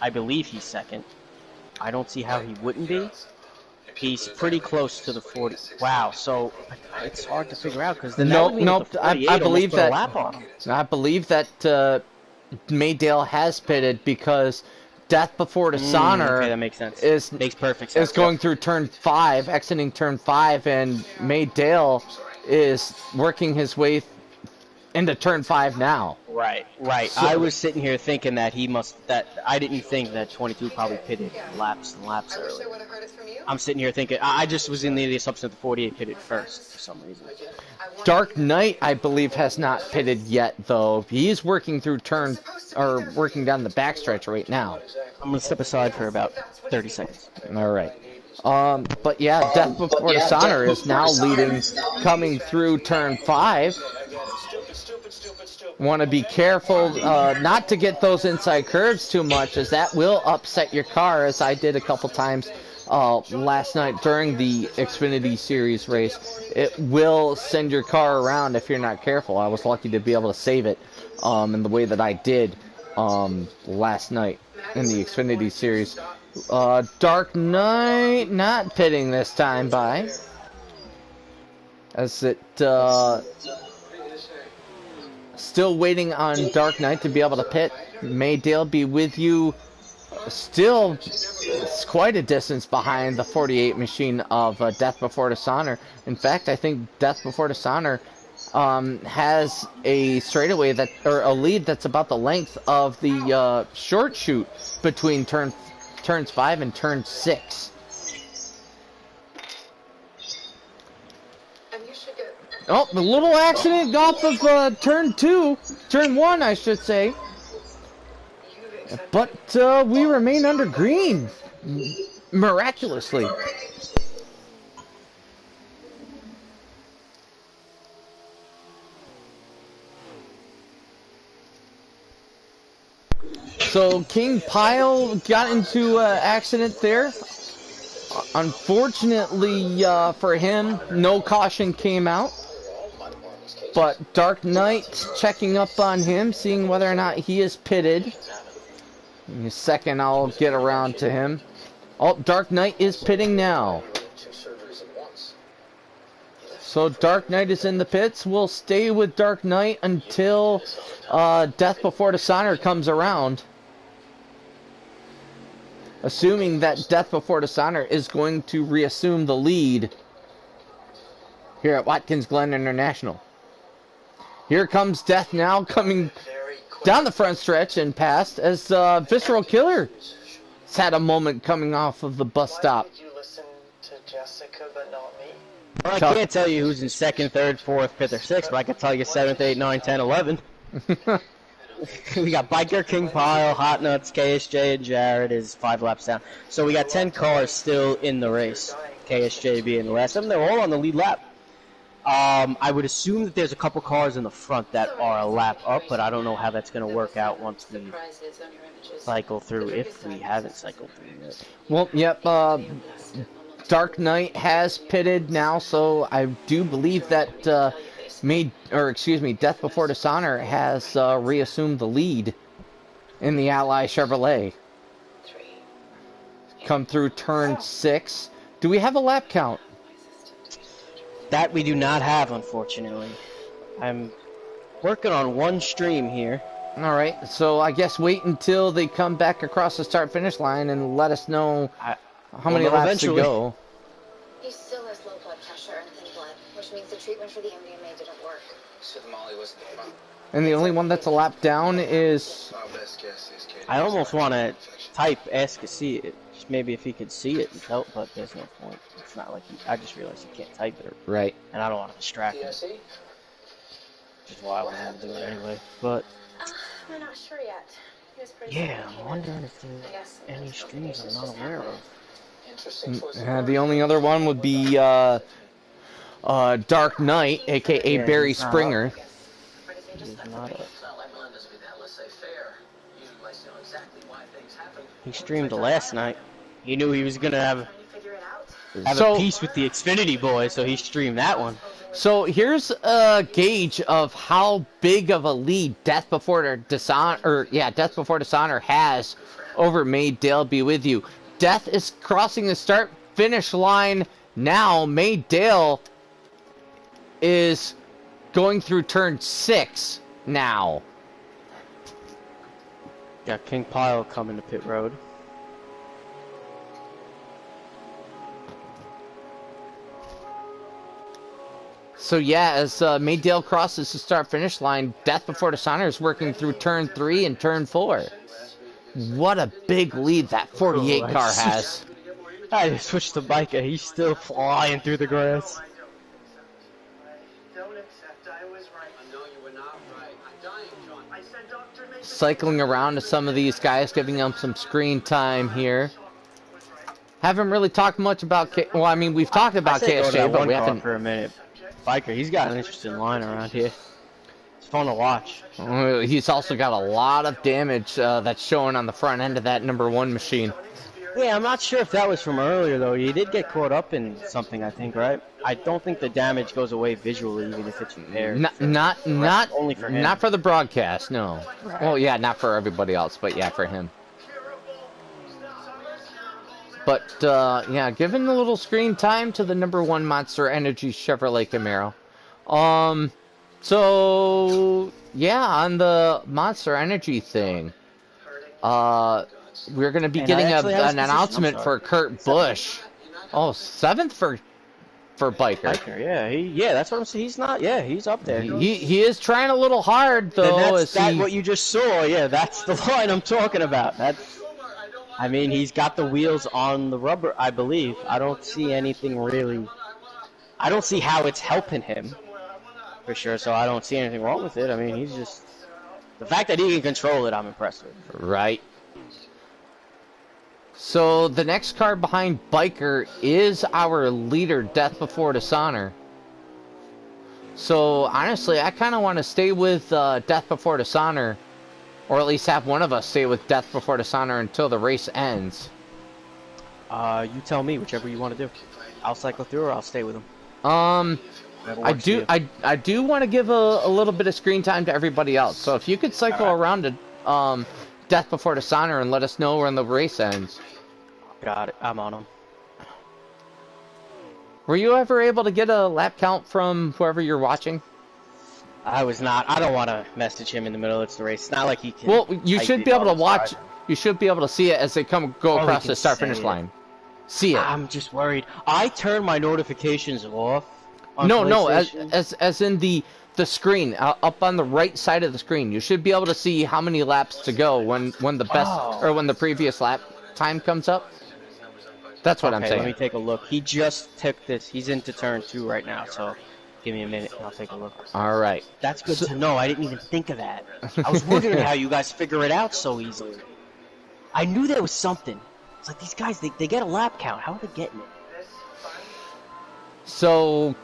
Speaker 2: I believe he's second. I don't see how he wouldn't be. He's pretty close to the 40. Wow, so it's hard to figure out because
Speaker 1: I believe that Maydale has pitted because Death Before Dishonor
Speaker 2: okay, that makes sense. Makes perfect sense.
Speaker 1: Is going through turn 5, exiting turn 5, and Maydale is working his way into turn 5 now.
Speaker 2: Right. So, I was sitting here thinking that I didn't think that 22 probably pitted laps earlier. I'm sitting here thinking, I just was in the assumption that the 48 pitted first for some reason.
Speaker 1: Dark Knight, I believe, has not pitted yet, though. He's working through working down the backstretch right now.
Speaker 2: I'm going to step aside for about 30 seconds.
Speaker 1: All right. But yeah, Death Before Dishonor is now leading, coming through turn 5. Want to be careful not to get those inside curves too much, as that will upset your car, as I did a couple times last night during the Xfinity Series race. It will send your car around if you're not careful. I was lucky to be able to save it in the way that I did last night in the Xfinity Series. Dark Knight not pitting this time by, as it still waiting on Dark Knight to be able to pit. Maydale be with you Still, it's quite a distance behind the 48 machine of Death Before Dishonor. In fact, I think Death Before Dishonor has a straightaway that, or a lead that's about the length of the short shoot between turns 5 and turn 6. Oh, a little accident off of turn 1, I should say. But we remain under green, miraculously. So King Pile got into an accident there. Unfortunately for him, no caution came out. But Dark Knight checking up on him, seeing whether or not he is pitted. In a second, I'll get around to him. Oh, Dark Knight is pitting now. So Dark Knight is in the pits. We'll stay with Dark Knight until Death Before Dishonor comes around. Assuming that Death Before Dishonor is going to reassume the lead here at Watkins Glen International. Here comes Death now, coming down the front stretch and past as Visceral Killer has had a moment coming off of the bus stop.
Speaker 4: Why did you listen to Jessica but not me?
Speaker 2: Well, I can't tell you who's in 2nd, 3rd, 4th, 5th, or 6th, but I can tell you 7th, 8th, 9th, 10th, 11th. We got Biker, King Pile, Hot Nuts, KSJ, and Jared is 5 laps down. So we got 10 cars still in the race. KSJ being the last of them. They're all on the lead lap. I would assume that there's a couple cars in the front that are a lap up, but I don't know how that's going to work out once we cycle through, if we haven't cycled through yet.
Speaker 1: Well, yep, Dark Knight has pitted now, so I do believe that Death Before Dishonor has reassumed the lead in the Ally Chevrolet. Come through turn 6. Do we have a lap count?
Speaker 2: That we do not have, unfortunately. I'm working on one stream here.
Speaker 1: All right, so I guess wait until they come back across the start-finish line and let us know how many laps
Speaker 2: eventually.
Speaker 1: to go.
Speaker 5: He still has low blood pressure and thin blood, which means the treatment for the MDMA didn't work.
Speaker 4: So the Molly wasn't the front.
Speaker 1: And the only one that's a lap down is...
Speaker 4: Our best guess is Katie.
Speaker 2: I almost want to type ask to see it, just maybe if he could see it and tell, but there's no point. It's not like I just realized you can't type it,
Speaker 1: Right.
Speaker 2: and I don't want to distract him,
Speaker 4: DSE?
Speaker 2: which is why I wanted to do it anyway. But
Speaker 5: We're not sure yet. He was pretty
Speaker 2: yeah,
Speaker 5: sick.
Speaker 2: I'm wondering if there's any streams I'm not aware of.
Speaker 4: Interesting choice.
Speaker 1: The only other one would be Dark Knight, a.k.a.
Speaker 2: Yeah,
Speaker 1: Barry
Speaker 2: he's not
Speaker 1: Springer.
Speaker 2: He's not up. He streamed last night. He knew he was gonna have
Speaker 1: So-
Speaker 2: a piece with the Xfinity boys, so he streamed that one.
Speaker 1: So here's a gauge of how big of a lead Death Before Dishonor has over May Dale Be With You. Death is crossing the start-finish line now. May Dale is going through turn 6 now.
Speaker 2: Got King Pile coming to pit road.
Speaker 1: So yeah, as Maydale crosses the start-finish line, Death Before Dishonor is working through turn 3 and turn 4. What a big lead that 48 car has.
Speaker 2: I just switched to Biker. He's still flying through the grass.
Speaker 1: Cycling around to some of these guys, giving them some screen time here. Haven't really talked much about well, I mean, we've talked about KSJ, but we haven't...
Speaker 2: For a minute. Biker, he's got an interesting line around here. It's fun to watch.
Speaker 1: He's also got a lot of damage that's showing on the front end of that #1 machine.
Speaker 2: Yeah, I'm not sure if that was from earlier, though. He did get caught up in something, I think, right? I don't think the damage goes away visually, even if it's repaired.
Speaker 1: Only for him. Not for the broadcast, no. Right. Well, yeah, not for everybody else, but yeah, for him. But, yeah, giving a little screen time to the #1 Monster Energy Chevrolet Camaro. So, yeah, on the Monster Energy thing, we're going to be
Speaker 2: And
Speaker 1: getting
Speaker 2: I actually have his
Speaker 1: an
Speaker 2: position, I'm
Speaker 1: announcement
Speaker 2: sorry.
Speaker 1: for Kurt Busch. Oh, 7th for Biker.
Speaker 2: Biker, yeah, that's what I'm saying. He's not, yeah, he's up there.
Speaker 1: He is trying a little hard though.
Speaker 2: And
Speaker 1: As
Speaker 2: that's
Speaker 1: he,
Speaker 2: what you just saw. Yeah, that's the line I'm talking about. I mean, he's got the wheels on the rubber, I believe. I don't see anything really. I don't see how it's helping him, for sure. So I don't see anything wrong with it. I mean, he's just the fact that he can control it. I'm impressed with.
Speaker 1: right. So the next car behind Biker is our leader, Death Before Dishonor. So honestly, I kind of want to stay with Death Before Dishonor, or at least have one of us stay with Death Before Dishonor until the race ends.
Speaker 2: You tell me, whichever you want to do. I'll cycle through, or I'll stay with him. Whatever
Speaker 1: I
Speaker 2: works for
Speaker 1: do
Speaker 2: you.
Speaker 1: I do want to give a little bit of screen time to everybody else. So if you could cycle around to Death Before Dishonor and let us know when the race ends.
Speaker 2: Got it. I'm on him.
Speaker 1: Were you ever able to get a lap count from whoever you're watching?
Speaker 2: I was not. I don't want to message him in the middle of the race. It's not like he can.
Speaker 1: Well, you
Speaker 2: type
Speaker 1: should
Speaker 2: it
Speaker 1: be able to
Speaker 2: all the
Speaker 1: watch.
Speaker 2: time.
Speaker 1: You should be able to see it as they go
Speaker 2: Oh,
Speaker 1: across
Speaker 2: he
Speaker 1: the
Speaker 2: can
Speaker 1: start-finish
Speaker 2: say it.
Speaker 1: line. See it.
Speaker 2: I'm just worried. I turn my notifications off. On
Speaker 1: No,
Speaker 2: PlayStation.
Speaker 1: as in the screen up on the right side of the screen. You should be able to see how many laps to go when the best or when the previous lap time comes up. That's what I'm saying.
Speaker 2: Let me take a look. He just took this. He's into turn 2 right now, so give me a minute and I'll take a look.
Speaker 1: All right.
Speaker 2: That's good to know. I didn't even think of that. I was wondering how you guys figure it out so easily. I knew there was something. It's like these guys, they get a lap count. How are they getting it?
Speaker 1: So,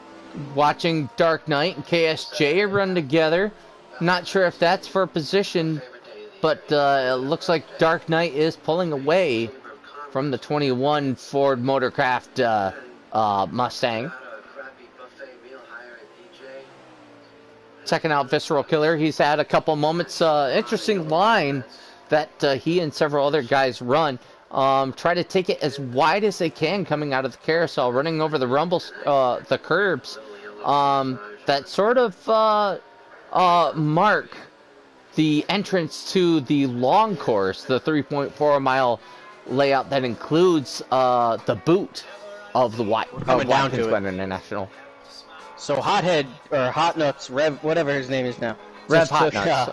Speaker 1: watching Dark Knight and KSJ run together. Not sure if that's for position, but it looks like Dark Knight is pulling away from the 21 Ford Motorcraft Mustang. Checking out Visceral Killer. He's had a couple moments. Interesting line that he and several other guys run. Try to take it as wide as they can coming out of the carousel, running over the rumbles, the curbs that sort of mark the entrance to the long course, the 3.4 mile layout that includes the boot of the Watkins Glen International.
Speaker 2: So Hothead or Hot Nuts, Rev, whatever his name is now.
Speaker 1: Rev
Speaker 2: just
Speaker 1: Hot
Speaker 2: took,
Speaker 1: Nuts.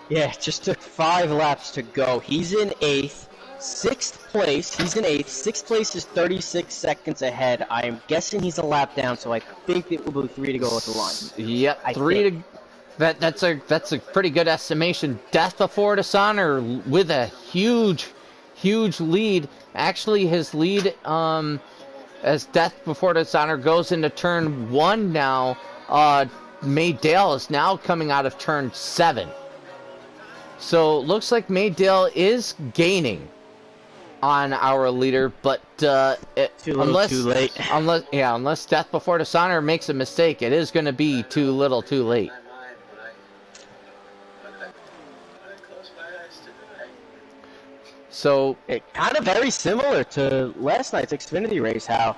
Speaker 2: Yeah, just took 5 laps to go. He's in 8th. 6th place, he's in 8th. 6th place is 36 seconds ahead. I am guessing he's a lap down, so I think it will be 3 to go at the line.
Speaker 1: Yep,
Speaker 2: I
Speaker 1: 3
Speaker 2: think.
Speaker 1: to... That's a pretty good estimation. Death Before Dishonor with a huge lead. Actually, his lead, as Death Before Dishonor goes into turn 1 now, Maydale is now coming out of turn 7. So, looks like Maydale is gaining on our leader, but
Speaker 2: Too little, too late.
Speaker 1: Unless Death Before Dishonor makes a mistake, it is going to be too little, too late. So
Speaker 2: It kind of very similar to last night's Xfinity race, how,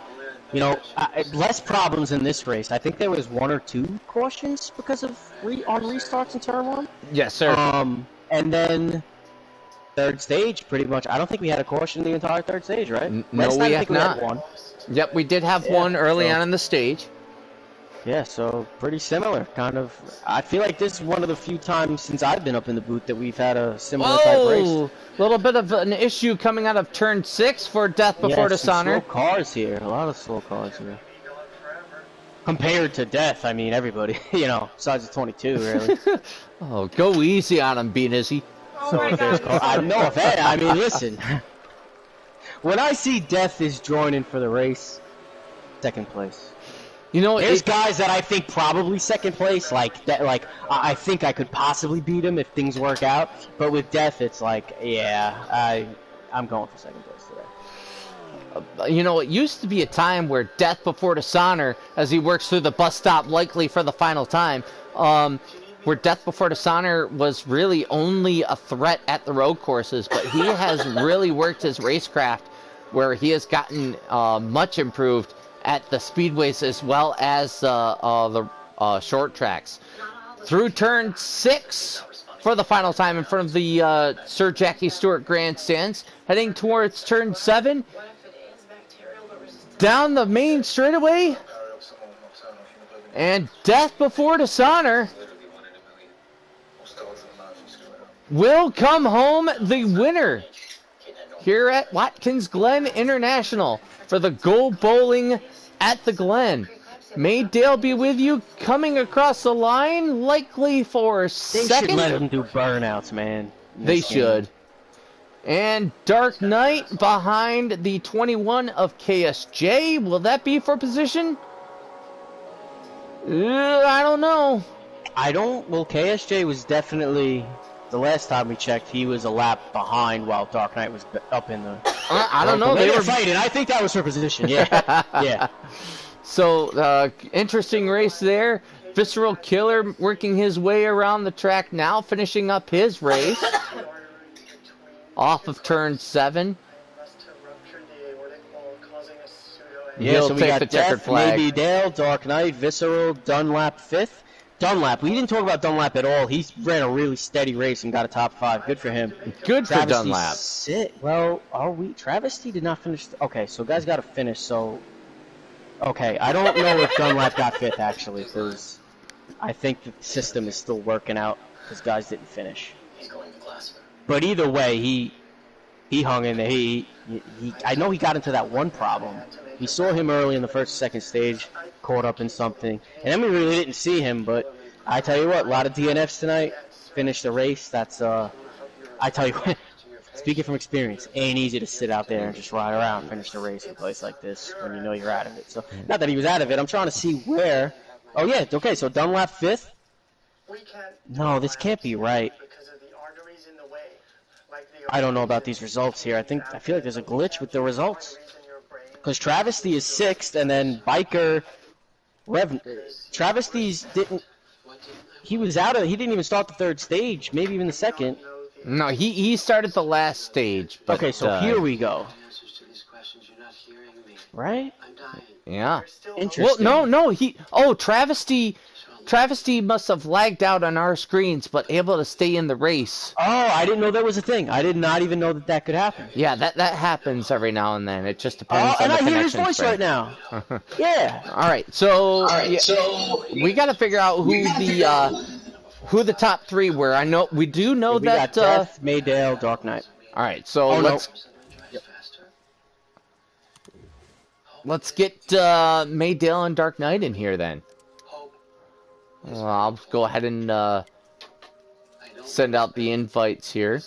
Speaker 2: less problems in this race. I think there was 1 or 2 cautions because of on restarts in turn 1.
Speaker 1: yes, sir.
Speaker 2: And then third stage, pretty much. I don't think we had a caution the entire third stage, right?
Speaker 1: No,
Speaker 2: Last night,
Speaker 1: we
Speaker 2: I
Speaker 1: have
Speaker 2: think we had
Speaker 1: not.
Speaker 2: 1.
Speaker 1: Yep, we did have one early on in the stage.
Speaker 2: Yeah, so pretty similar, kind of. I feel like this is one of the few times since I've been up in the booth that we've had a similar type race.
Speaker 1: A little bit of an issue coming out of turn 6 for Death Before Dishonor.
Speaker 2: Slow cars here. A lot of slow cars here. Compared to Death, I mean, everybody, besides the 22, really.
Speaker 1: Oh, go easy on him, Bean Izzy.
Speaker 2: So if there's no offense. I mean, listen. When I see Death is joining for the race, second place. There's guys that I think probably second place, like that. Like I think I could possibly beat him if things work out. But with Death, it's like, yeah, I'm going for second place today.
Speaker 1: It used to be a time where Death Before Dishonor, as he works through the bus stop, likely for the final time, where Death Before Dishonor was really only a threat at the road courses, but he has really worked his racecraft where he has gotten much improved at the speedways as well as the short tracks. Through turn 6 for the final time in front of the Sir Jackie Stewart grandstands, heading towards turn 7. Down the main straightaway, and death before dishonor will come home the winner here at Watkins Glen International for the Go Bowling at the Glen. May Dale be with you, coming across the line, likely for
Speaker 2: They
Speaker 1: second.
Speaker 2: should let him do burnouts, man. in
Speaker 1: They
Speaker 2: this game.
Speaker 1: should. And Dark Knight behind the 21 of KSJ. Will that be for position? I don't know.
Speaker 2: Well, KSJ was definitely, the last time we checked, he was a lap behind while Dark Knight was up in the...
Speaker 1: I don't know.
Speaker 2: They
Speaker 1: They
Speaker 2: were
Speaker 1: were
Speaker 2: fighting. I think that was her position. Yeah. Yeah.
Speaker 1: So, interesting race there. Visceral Killer working his way around the track now, finishing up his race. Off of turn 7.
Speaker 2: Yeah,
Speaker 1: He'll
Speaker 2: so we
Speaker 1: take
Speaker 2: got
Speaker 1: the checkered
Speaker 2: Death,
Speaker 1: flag.
Speaker 2: maybe Dale, Dark Knight, Visceral, Dunlap 5th. Dunlap, we didn't talk about Dunlap at all. He ran a really steady race and got a top 5. Good for him.
Speaker 1: Good for
Speaker 2: Travesty
Speaker 1: Dunlap.
Speaker 2: Well, are we? Travesty did not finish. Okay, so guys got to finish. So, okay, I don't know if Dunlap got 5th actually, because I think the system is still working out because guys didn't finish. But either way, he hung in there. I know he got into that one problem. We saw him early in the first, second stage, caught up in something, and then we really didn't see him. But I tell you what, a lot of DNFs tonight. Finished the race. That's I tell you what. Speaking from experience, ain't easy to sit out there and just ride around, finish the race in a place like this when you know you're out of it. So, not that he was out of it. I'm trying to see where. Oh yeah, okay. So Dunlap 5th. No, this can't be right. I don't know about these results here. I feel like there's a glitch with the results. Because Travesty is 6th, and then Biker Travesties didn't. He was out of. He didn't even start the 3rd stage. Maybe even the 2nd.
Speaker 1: No, he started the last stage. But,
Speaker 2: Okay, so here we go. Right?
Speaker 1: Yeah.
Speaker 2: Interesting.
Speaker 1: Well, no. Travesty must have lagged out on our screens, but able to stay in the race.
Speaker 2: Oh, I didn't know that was a thing. I did not even know that could happen.
Speaker 1: Yeah, that happens every now and then. It just depends
Speaker 2: Oh,
Speaker 1: on
Speaker 2: and
Speaker 1: the
Speaker 2: I hear his
Speaker 1: connection
Speaker 2: voice
Speaker 1: strength.
Speaker 2: right now. Yeah.
Speaker 1: All right, so we got to figure out who the top 3 were. I know we do know
Speaker 2: We
Speaker 1: that.
Speaker 2: got Death, Maydale, Dark Knight.
Speaker 1: All right, so
Speaker 2: Oh, no.
Speaker 1: let's get Maydale and Dark Knight in here then. Well, I'll go ahead and send out the invites here.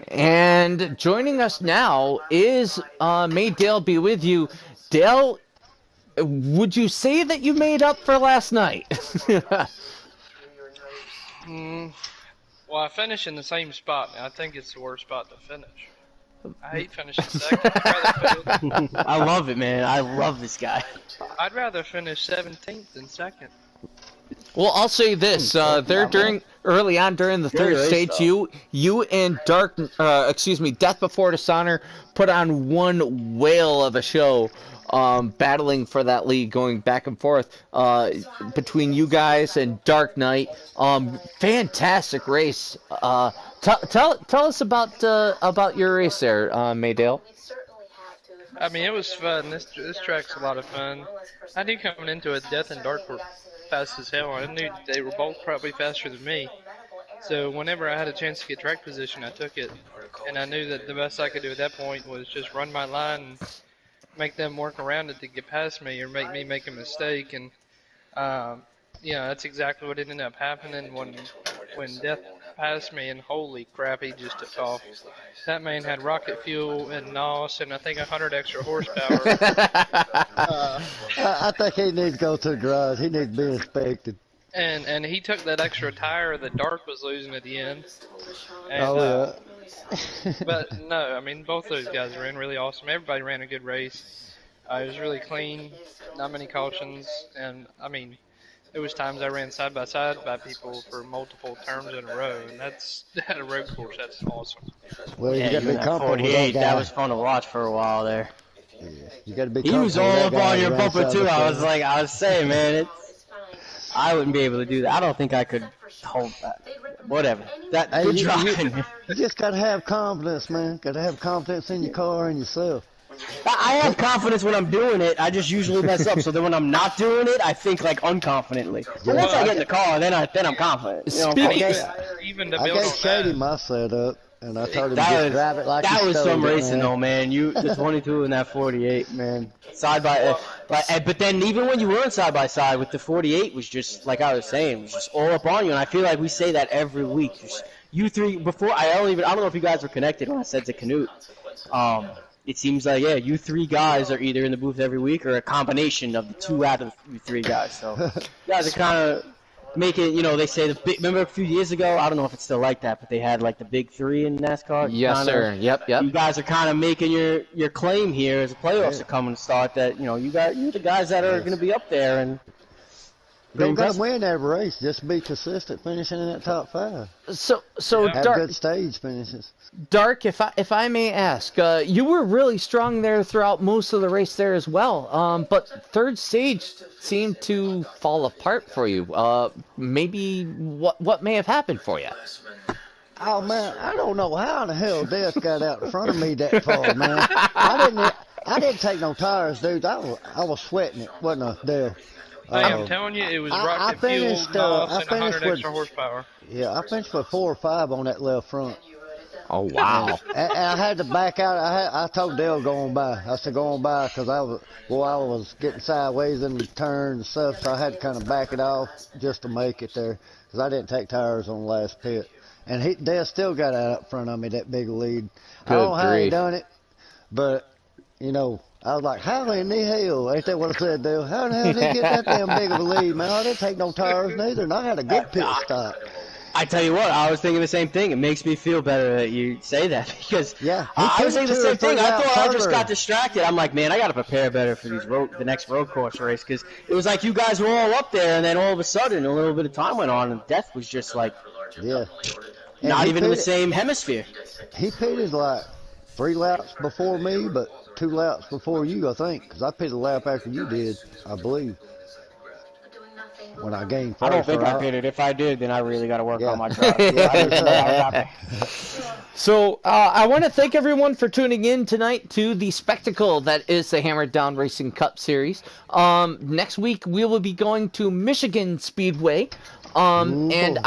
Speaker 1: And joining us now is may Dale be with you. Dale, would you say that you made up for last night?
Speaker 6: Well, I finished in the same spot. And I think it's the worst spot to finish. I hate finishing second.
Speaker 2: I love it, man. I love this guy.
Speaker 6: I'd rather finish 17th than second.
Speaker 1: Well, I'll say this: early on during the third stage, you and Death Before Dishonor put on one whale of a show, battling for that lead, going back and forth between you guys and Dark Knight. Fantastic race. Tell us about your race there, Maydale.
Speaker 6: I mean, it was fun. This track's a lot of fun. I knew coming into it, Death and Dark were fast as hell. I knew they were both probably faster than me. So whenever I had a chance to get track position, I took it. And I knew that the best I could do at that point was just run my line make them work around it to get past me or make me make a mistake. And that's exactly what ended up happening when Death passed me. And holy crap, he just took off. That man had rocket fuel and NOS and I think 100 extra horsepower.
Speaker 7: I think he needs to go to the garage. He needs to be inspected.
Speaker 6: And he took that extra tire that Dark was losing at the end. And,
Speaker 7: Oh, yeah.
Speaker 6: But no, I mean, both those guys ran really awesome. Everybody ran a good race. It was really clean, not many cautions, and I mean, there was times I ran side by side by people for multiple turns in a row, and that's at a road course. That's awesome.
Speaker 7: Well,
Speaker 2: Yeah,
Speaker 7: you got to be
Speaker 2: that
Speaker 7: comfortable with
Speaker 2: 48,
Speaker 7: that
Speaker 2: that
Speaker 7: guy.
Speaker 2: was fun to watch for a while there.
Speaker 7: Yeah. You got to be
Speaker 2: He
Speaker 7: comfortable
Speaker 2: was all
Speaker 7: with that
Speaker 2: up
Speaker 7: guy
Speaker 2: on your
Speaker 7: around
Speaker 2: bumper
Speaker 7: side
Speaker 2: too.
Speaker 7: by
Speaker 2: I was
Speaker 7: side.
Speaker 2: like, I was saying, man, I wouldn't be able to do that. I don't think I could hold that. Whatever. That
Speaker 7: Hey,
Speaker 2: good
Speaker 7: you
Speaker 2: driving.
Speaker 7: just got to have confidence, man. Got to have confidence in your car and yourself.
Speaker 2: I have confidence when I'm doing it. I just usually mess up. So then when I'm not doing it, I think like unconfidently. And once I get in the car, then I'm confident. You know,
Speaker 1: Speaking-
Speaker 6: Even to
Speaker 7: I
Speaker 6: build
Speaker 7: gave
Speaker 6: on
Speaker 7: Shady
Speaker 6: that,
Speaker 7: my setup, and I told him
Speaker 2: That
Speaker 7: just
Speaker 2: was-
Speaker 7: drive it like
Speaker 2: that
Speaker 7: you
Speaker 2: was
Speaker 7: stole
Speaker 2: some
Speaker 7: it,
Speaker 2: racing
Speaker 7: man.
Speaker 2: though, man. The 22 and that 48, man. Side by, but then even when you weren't side by side with the 48, was just like I was saying, was just all up on you. And I feel like we say that every week. Just you three before I don't know if you guys were connected when I said to Canute. It seems like you three guys are either in the booth every week or a combination of the two out of you three guys. So you guys are kind of making, they say the big. Remember a few years ago? I don't know if it's still like that, but they had like the big three in NASCAR.
Speaker 1: Yes, sir. Yep.
Speaker 2: You guys are kind of making your claim here as the playoffs are coming to start. That you're the guys that are going to be up there and.
Speaker 7: Don't got to win every race. Just be consistent, finishing in that top 5.
Speaker 1: So
Speaker 7: Have
Speaker 1: Dark,
Speaker 7: good stage finishes.
Speaker 1: Dark, if I may ask, you were really strong there throughout most of the race there as well. But third stage seemed to fall apart for you. Maybe what may have happened for you?
Speaker 7: Oh man, I don't know how in the hell Death got out in front of me that far, man. I didn't take no tires, dude. I was sweating it, wasn't a deal.
Speaker 6: hey, I'm telling you, it was rocket fuel, NOS, and 100 extra horsepower.
Speaker 7: Yeah, I finished with 4 or 5 on that left front.
Speaker 1: Oh wow!
Speaker 7: And I had to back out. I told Dale go on by. I said go on by because I was getting sideways in the turn and stuff, so I had to kind of back it off just to make it there because I didn't take tires on the last pit. And Dale still got out up front of me, that big lead. I don't know how he done it, but I was like, how in the hell? Ain't that what I said, Dale? How the hell did he get that damn big of a lead, man? I didn't take no tires neither, and I had a good pit stop.
Speaker 2: I tell you what, I was thinking the same thing. It makes me feel better that you say that because I was thinking the same thing. I thought I just got distracted. I'm like, man, I got to prepare better for the next road course race because it was like you guys were all up there, and then all of a sudden, a little bit of time went on, and Death was just like, not even in the same hemisphere.
Speaker 7: He pitted like 3 laps before me, but 2 laps before you, I think, because I pitted a lap after you did, I believe. When I gained first.
Speaker 2: I don't think I pitted. If I did, then I really got to work on my drive.
Speaker 1: So I want to thank everyone for tuning in tonight to the spectacle that is the Hammer Down Racing Cup Series. Next week we will be going to Michigan Speedway, and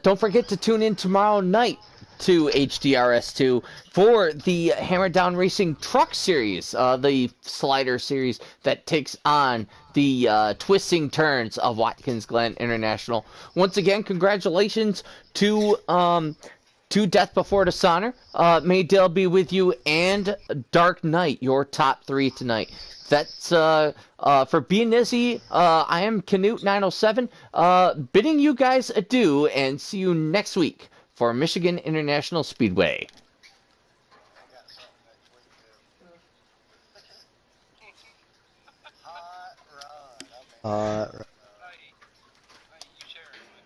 Speaker 1: don't forget to tune in tomorrow night to HDRS2 for the Hammer Down Racing Truck Series, the slider series that takes on the twisting turns of Watkins Glen International. Once again, congratulations to Death Before Dishonor. May Dale be with you, and Dark Knight, your top 3 tonight. That's for being Izzy. I am Canute907, bidding you guys adieu, and see you next week for Michigan International Speedway.
Speaker 7: Hot rod.